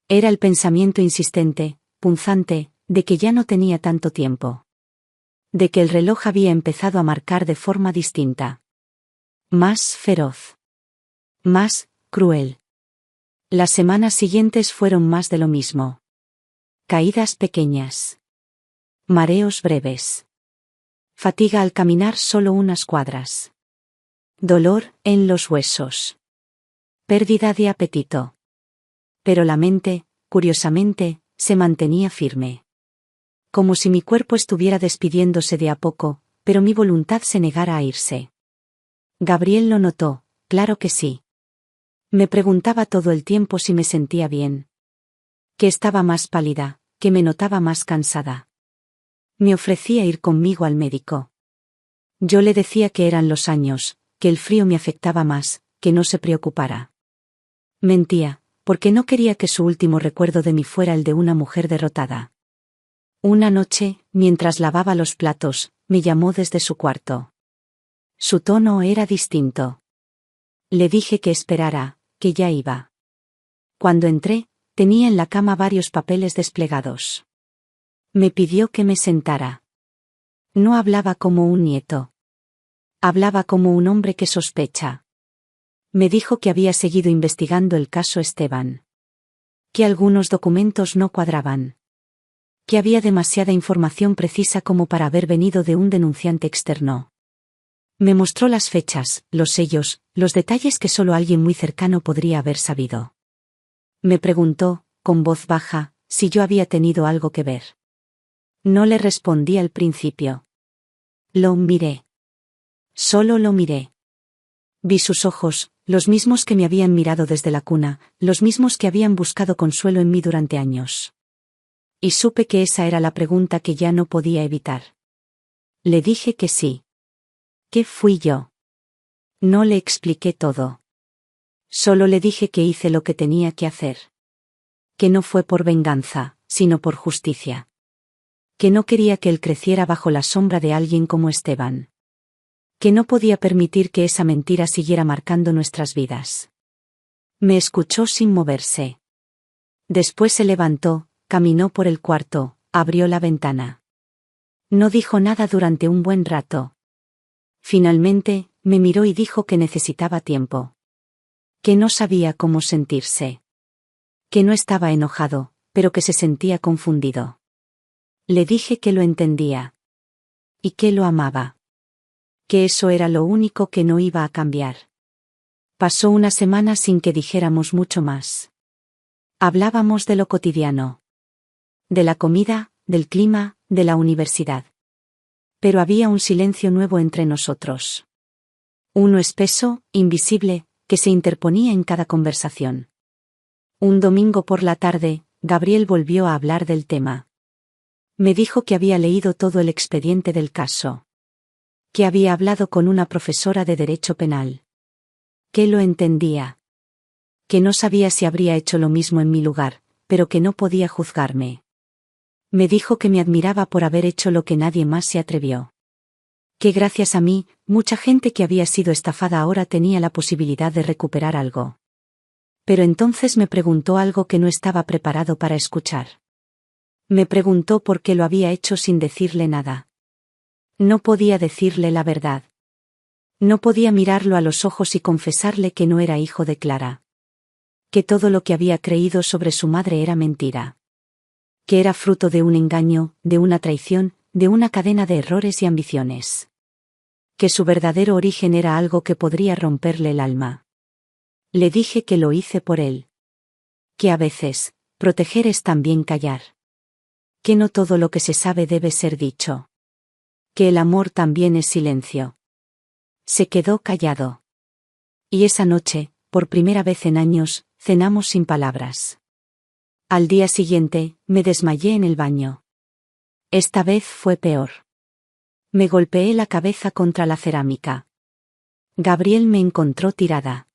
Era el pensamiento insistente, punzante, de que ya no tenía tanto tiempo. De que el reloj había empezado a marcar de forma distinta. Más feroz. Más cruel. Las semanas siguientes fueron más de lo mismo. Caídas pequeñas. Mareos breves. Fatiga al caminar solo unas cuadras. Dolor en los huesos. Pérdida de apetito. Pero la mente, curiosamente, se mantenía firme. Como si mi cuerpo estuviera despidiéndose de a poco, pero mi voluntad se negara a irse. Gabriel lo notó, claro que sí. Me preguntaba todo el tiempo si me sentía bien. Que estaba más pálida, que me notaba más cansada. Me ofrecía ir conmigo al médico. Yo le decía que eran los años, que el frío me afectaba más, que no se preocupara. Mentía, porque no quería que su último recuerdo de mí fuera el de una mujer derrotada. Una noche, mientras lavaba los platos, me llamó desde su cuarto. Su tono era distinto. Le dije que esperara, que ya iba. Cuando entré, tenía en la cama varios papeles desplegados. Me pidió que me sentara. No hablaba como un nieto. Hablaba como un hombre que sospecha. Me dijo que había seguido investigando el caso Esteban. Que algunos documentos no cuadraban. Que había demasiada información precisa como para haber venido de un denunciante externo. Me mostró las fechas, los sellos, los detalles que solo alguien muy cercano podría haber sabido. Me preguntó, con voz baja, si yo había tenido algo que ver. No le respondí al principio. Lo miré. Solo lo miré. Vi sus ojos, los mismos que me habían mirado desde la cuna, los mismos que habían buscado consuelo en mí durante años. Y supe que esa era la pregunta que ya no podía evitar. Le dije que sí. ¿Qué fui yo? No le expliqué todo. Solo le dije que hice lo que tenía que hacer. Que no fue por venganza, sino por justicia. Que no quería que él creciera bajo la sombra de alguien como Esteban. Que no podía permitir que esa mentira siguiera marcando nuestras vidas. Me escuchó sin moverse. Después se levantó, caminó por el cuarto, abrió la ventana. No dijo nada durante un buen rato. Finalmente, me miró y dijo que necesitaba tiempo. Que no sabía cómo sentirse. Que no estaba enojado, pero que se sentía confundido. Le dije que lo entendía. Y que lo amaba. Que eso era lo único que no iba a cambiar. Pasó una semana sin que dijéramos mucho más. Hablábamos de lo cotidiano. De la comida, del clima, de la universidad. Pero había un silencio nuevo entre nosotros. Uno espeso, invisible, que se interponía en cada conversación. Un domingo por la tarde, Gabriel volvió a hablar del tema. Me dijo que había leído todo el expediente del caso. Que había hablado con una profesora de Derecho Penal. Que lo entendía. Que no sabía si habría hecho lo mismo en mi lugar, pero que no podía juzgarme. Me dijo que me admiraba por haber hecho lo que nadie más se atrevió. Que gracias a mí, mucha gente que había sido estafada ahora tenía la posibilidad de recuperar algo. Pero entonces me preguntó algo que no estaba preparado para escuchar. Me preguntó por qué lo había hecho sin decirle nada. No podía decirle la verdad. No podía mirarlo a los ojos y confesarle que no era hijo de Clara. Que todo lo que había creído sobre su madre era mentira. Que era fruto de un engaño, de una traición, de una cadena de errores y ambiciones. Que su verdadero origen era algo que podría romperle el alma. Le dije que lo hice por él. Que a veces, proteger es también callar. Que no todo lo que se sabe debe ser dicho. Que el amor también es silencio. Se quedó callado. Y esa noche, por primera vez en años, cenamos sin palabras. Al día siguiente, me desmayé en el baño. Esta vez fue peor. Me golpeé la cabeza contra la cerámica. Gabriel me encontró tirada.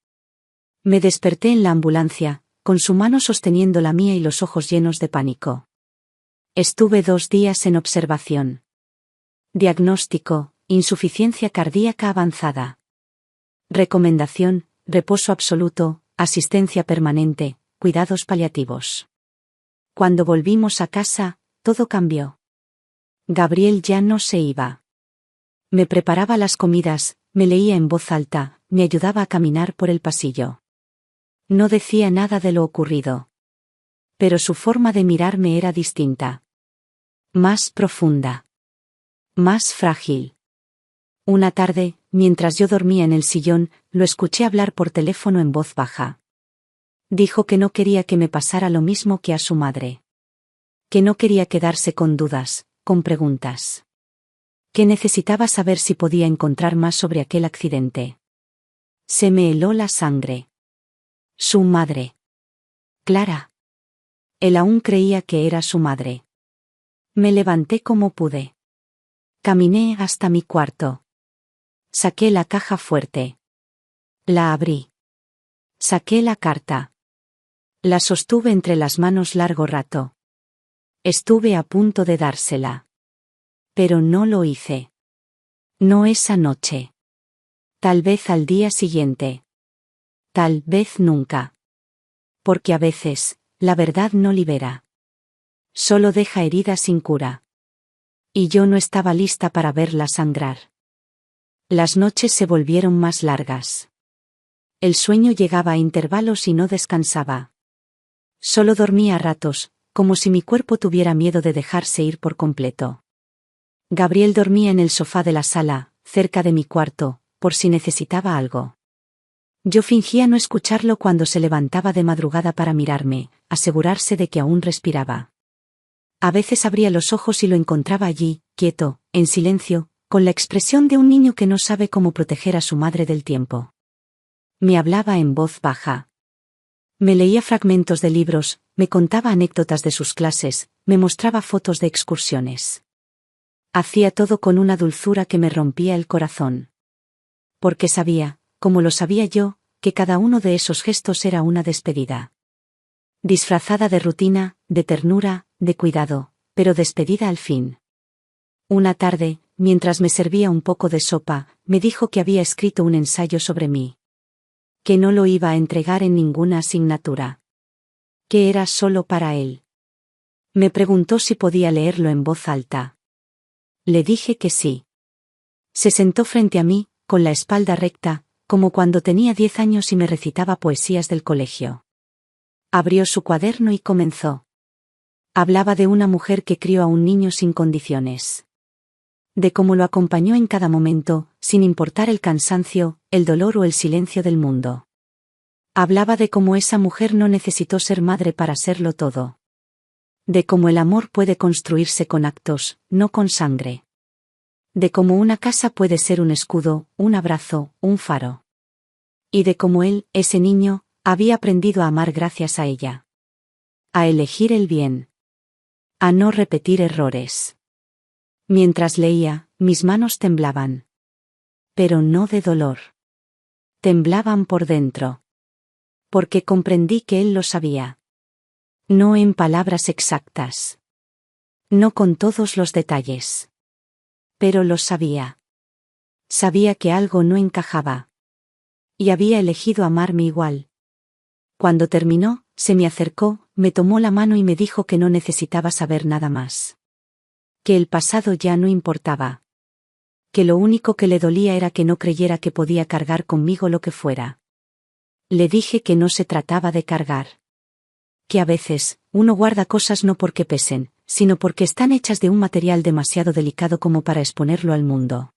Me desperté en la ambulancia, con su mano sosteniendo la mía y los ojos llenos de pánico. Estuve 2 días en observación. Diagnóstico: insuficiencia cardíaca avanzada. Recomendación: reposo absoluto, asistencia permanente, cuidados paliativos. Cuando volvimos a casa, todo cambió. Gabriel ya no se iba. Me preparaba las comidas, me leía en voz alta, me ayudaba a caminar por el pasillo. No decía nada de lo ocurrido. Pero su forma de mirarme era distinta. Más profunda. Más frágil. Una tarde, mientras yo dormía en el sillón, lo escuché hablar por teléfono en voz baja. Dijo que no quería que me pasara lo mismo que a su madre. Que no quería quedarse con dudas, con preguntas. Que necesitaba saber si podía encontrar más sobre aquel accidente. Se me heló la sangre. Su madre. Clara. Él aún creía que era su madre. Me levanté como pude. Caminé hasta mi cuarto. Saqué la caja fuerte. La abrí. Saqué la carta. La sostuve entre las manos largo rato. Estuve a punto de dársela. Pero no lo hice. No esa noche. Tal vez al día siguiente. Tal vez nunca. Porque a veces, la verdad no libera. Solo deja heridas sin cura. Y yo no estaba lista para verla sangrar. Las noches se volvieron más largas. El sueño llegaba a intervalos y no descansaba. Solo dormía a ratos, como si mi cuerpo tuviera miedo de dejarse ir por completo. Gabriel dormía en el sofá de la sala, cerca de mi cuarto, por si necesitaba algo. Yo fingía no escucharlo cuando se levantaba de madrugada para mirarme, asegurarse de que aún respiraba. A veces abría los ojos y lo encontraba allí, quieto, en silencio, con la expresión de un niño que no sabe cómo proteger a su madre del tiempo. Me hablaba en voz baja. Me leía fragmentos de libros, me contaba anécdotas de sus clases, me mostraba fotos de excursiones. Hacía todo con una dulzura que me rompía el corazón. Porque sabía, como lo sabía yo, que cada uno de esos gestos era una despedida. Disfrazada de rutina, de ternura, de cuidado, pero despedida al fin. Una tarde, mientras me servía un poco de sopa, me dijo que había escrito un ensayo sobre mí. Que no lo iba a entregar en ninguna asignatura. Que era solo para él. Me preguntó si podía leerlo en voz alta. Le dije que sí. Se sentó frente a mí, con la espalda recta, como cuando tenía 10 años y me recitaba poesías del colegio. Abrió su cuaderno y comenzó. Hablaba de una mujer que crió a un niño sin condiciones. De cómo lo acompañó en cada momento, sin importar el cansancio, el dolor o el silencio del mundo. Hablaba de cómo esa mujer no necesitó ser madre para serlo todo. De cómo el amor puede construirse con actos, no con sangre. De cómo una casa puede ser un escudo, un abrazo, un faro. Y de cómo él, ese niño, había aprendido a amar gracias a ella. A elegir el bien. A no repetir errores. Mientras leía, mis manos temblaban. Pero no de dolor. Temblaban por dentro. Porque comprendí que él lo sabía. No en palabras exactas. No con todos los detalles. Pero lo sabía. Sabía que algo no encajaba. Y había elegido amarme igual. Cuando terminó, se me acercó, me tomó la mano y me dijo que no necesitaba saber nada más. Que el pasado ya no importaba. Que lo único que le dolía era que no creyera que podía cargar conmigo lo que fuera. Le dije que no se trataba de cargar. Que a veces, uno guarda cosas no porque pesen, sino porque están hechas de un material demasiado delicado como para exponerlo al mundo.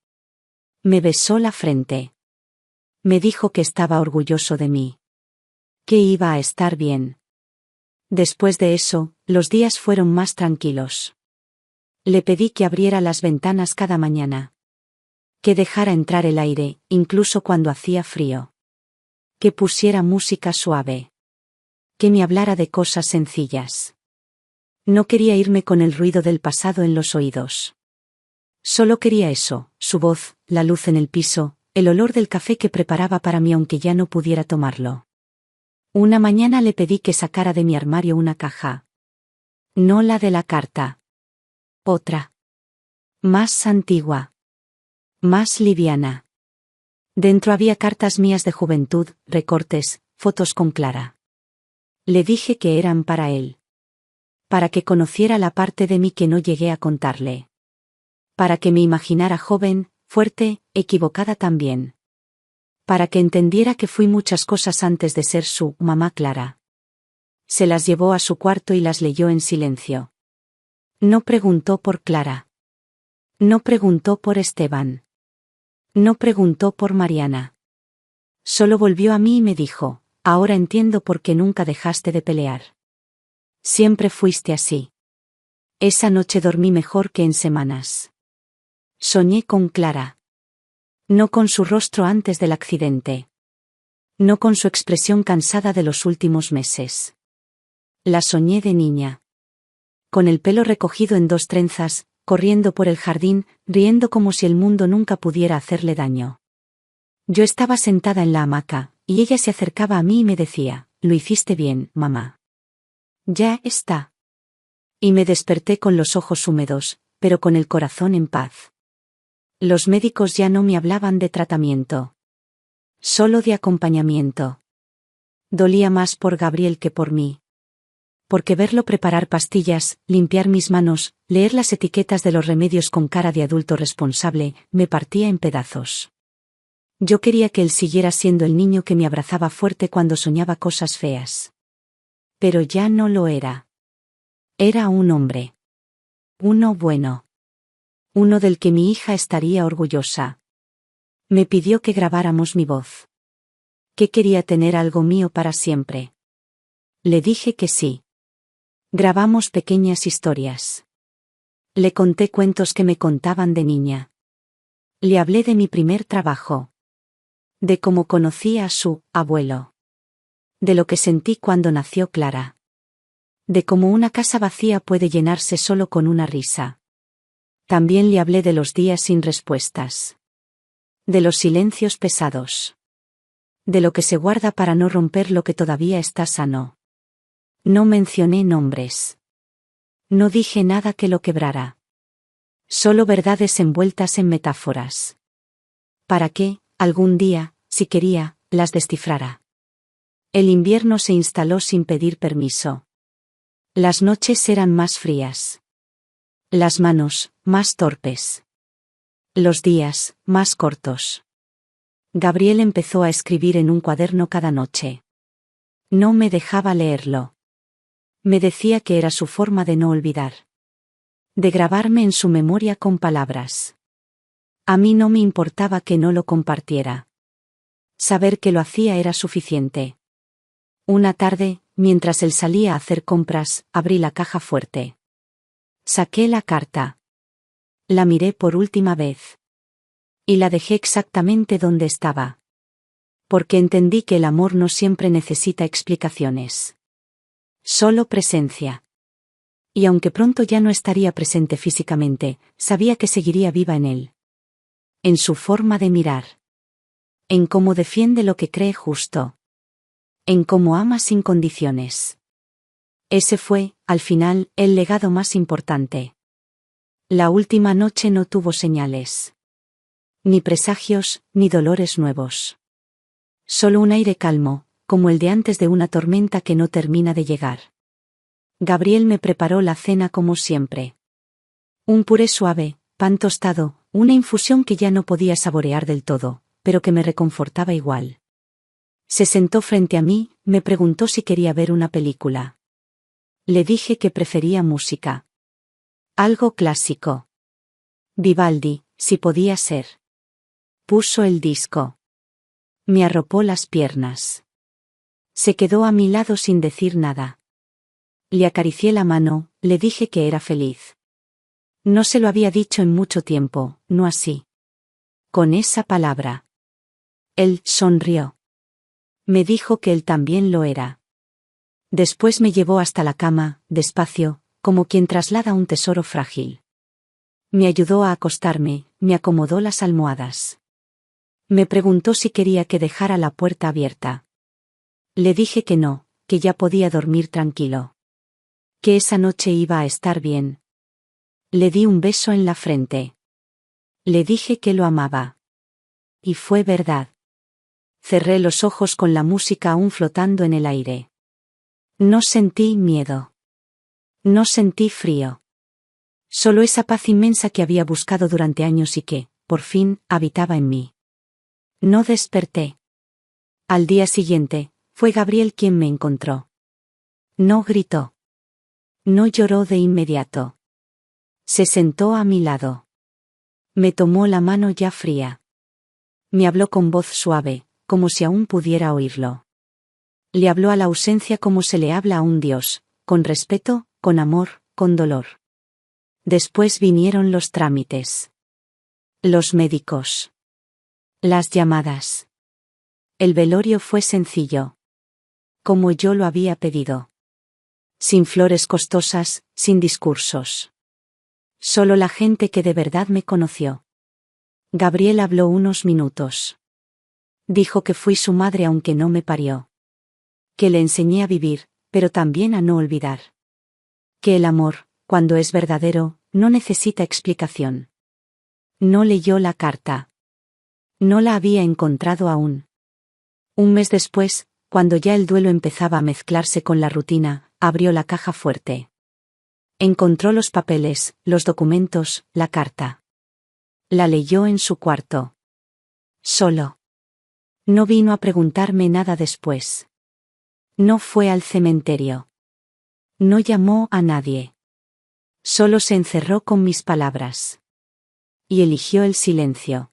Me besó la frente. Me dijo que estaba orgulloso de mí. Que iba a estar bien. Después de eso, los días fueron más tranquilos. Le pedí que abriera las ventanas cada mañana. Que dejara entrar el aire, incluso cuando hacía frío. Que pusiera música suave. Que me hablara de cosas sencillas. No quería irme con el ruido del pasado en los oídos. Solo quería eso, su voz, la luz en el piso, el olor del café que preparaba para mí aunque ya no pudiera tomarlo. Una mañana le pedí que sacara de mi armario una caja. No la de la carta. Otra. Más antigua. Más liviana. Dentro había cartas mías de juventud, recortes, fotos con Clara. Le dije que eran para él. Para que conociera la parte de mí que no llegué a contarle. Para que me imaginara joven, fuerte, equivocada también. Para que entendiera que fui muchas cosas antes de ser su mamá Clara. Se las llevó a su cuarto y las leyó en silencio. No preguntó por Clara. No preguntó por Esteban. No preguntó por Mariana. Solo volvió a mí y me dijo, ahora entiendo por qué nunca dejaste de pelear. Siempre fuiste así. Esa noche dormí mejor que en semanas. Soñé con Clara. No con su rostro antes del accidente. No con su expresión cansada de los últimos meses. La soñé de niña. Con el pelo recogido en 2 trenzas, corriendo por el jardín, riendo como si el mundo nunca pudiera hacerle daño. Yo estaba sentada en la hamaca, y ella se acercaba a mí y me decía, lo hiciste bien, mamá. Ya está. Y me desperté con los ojos húmedos, pero con el corazón en paz. Los médicos ya no me hablaban de tratamiento. Solo de acompañamiento. Dolía más por Gabriel que por mí. Porque verlo preparar pastillas, limpiar mis manos, leer las etiquetas de los remedios con cara de adulto responsable, me partía en pedazos. Yo quería que él siguiera siendo el niño que me abrazaba fuerte cuando soñaba cosas feas. Pero ya no lo era. Era un hombre. Uno bueno. Uno del que mi hija estaría orgullosa. Me pidió que grabáramos mi voz. Que quería tener algo mío para siempre. Le dije que sí. Grabamos pequeñas historias. Le conté cuentos que me contaban de niña. Le hablé de mi primer trabajo. De cómo conocí a su abuelo. De lo que sentí cuando nació Clara. De cómo una casa vacía puede llenarse solo con una risa. También le hablé de los días sin respuestas. De los silencios pesados. De lo que se guarda para no romper lo que todavía está sano. No mencioné nombres. No dije nada que lo quebrara. Solo verdades envueltas en metáforas. Para que, algún día, si quería, las descifrara. El invierno se instaló sin pedir permiso. Las noches eran más frías. Las manos, más torpes. Los días, más cortos. Gabriel empezó a escribir en un cuaderno cada noche. No me dejaba leerlo. Me decía que era su forma de no olvidar. De grabarme en su memoria con palabras. A mí no me importaba que no lo compartiera. Saber que lo hacía era suficiente. Una tarde, mientras él salía a hacer compras, abrí la caja fuerte. Saqué la carta. La miré por última vez. Y la dejé exactamente donde estaba. Porque entendí que el amor no siempre necesita explicaciones. Solo presencia. Y aunque pronto ya no estaría presente físicamente, sabía que seguiría viva en él. En su forma de mirar. En cómo defiende lo que cree justo. En cómo ama sin condiciones. Ese fue, al final, el legado más importante. La última noche no tuvo señales. Ni presagios, ni dolores nuevos. Solo un aire calmo, como el de antes de una tormenta que no termina de llegar. Gabriel me preparó la cena como siempre. Un puré suave, pan tostado, una infusión que ya no podía saborear del todo, pero que me reconfortaba igual. Se sentó frente a mí, me preguntó si quería ver una película. Le dije que prefería música. Algo clásico. Vivaldi, si podía ser. Puso el disco. Me arropó las piernas. Se quedó a mi lado sin decir nada. Le acaricié la mano, le dije que era feliz. No se lo había dicho en mucho tiempo, no así. Con esa palabra. Él sonrió. Me dijo que él también lo era. Después me llevó hasta la cama, despacio, como quien traslada un tesoro frágil. Me ayudó a acostarme, me acomodó las almohadas. Me preguntó si quería que dejara la puerta abierta. Le dije que no, que ya podía dormir tranquilo. Que esa noche iba a estar bien. Le di un beso en la frente. Le dije que lo amaba. Y fue verdad. Cerré los ojos con la música aún flotando en el aire. No sentí miedo. No sentí frío. Solo esa paz inmensa que había buscado durante años y que, por fin, habitaba en mí. No desperté. Al día siguiente, fue Gabriel quien me encontró. No gritó. No lloró de inmediato. Se sentó a mi lado. Me tomó la mano ya fría. Me habló con voz suave, como si aún pudiera oírlo. Le habló a la ausencia como se le habla a un dios, con respeto, con amor, con dolor. Después vinieron los trámites. Los médicos. Las llamadas. El velorio fue sencillo. Como yo lo había pedido. Sin flores costosas, sin discursos. Solo la gente que de verdad me conoció. Gabriel habló unos minutos. Dijo que fui su madre aunque no me parió. Que le enseñé a vivir, pero también a no olvidar. Que el amor, cuando es verdadero, no necesita explicación. No leyó la carta. No la había encontrado aún. Un mes después, cuando ya el duelo empezaba a mezclarse con la rutina, abrió la caja fuerte. Encontró los papeles, los documentos, la carta. La leyó en su cuarto. Solo. No vino a preguntarme nada después. No fue al cementerio. No llamó a nadie. Solo se encerró con mis palabras. Y eligió el silencio.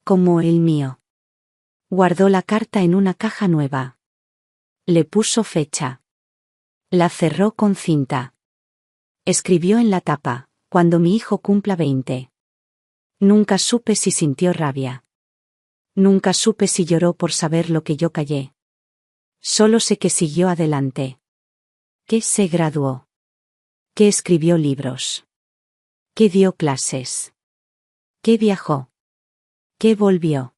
Como el mío. Guardó la carta en una caja nueva. Le puso fecha. La cerró con cinta. Escribió en la tapa, cuando mi hijo cumpla 20. Nunca supe si sintió rabia. Nunca supe si lloró por saber lo que yo callé. Solo sé que siguió adelante. Que se graduó. Que escribió libros. Que dio clases. Que viajó. Que volvió.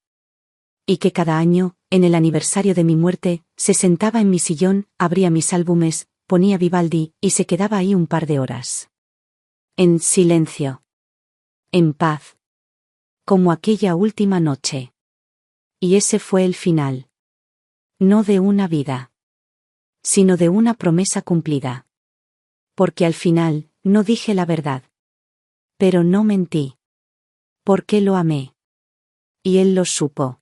Y que cada año, en el aniversario de mi muerte, se sentaba en mi sillón, abría mis álbumes, ponía Vivaldi, y se quedaba ahí un par de horas. En silencio. En paz. Como aquella última noche. Y ese fue el final. No de una vida. Sino de una promesa cumplida. Porque al final, no dije la verdad. Pero no mentí. Porque lo amé. Y él lo supo.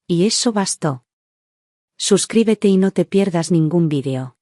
Y eso bastó. Suscríbete y no te pierdas ningún vídeo.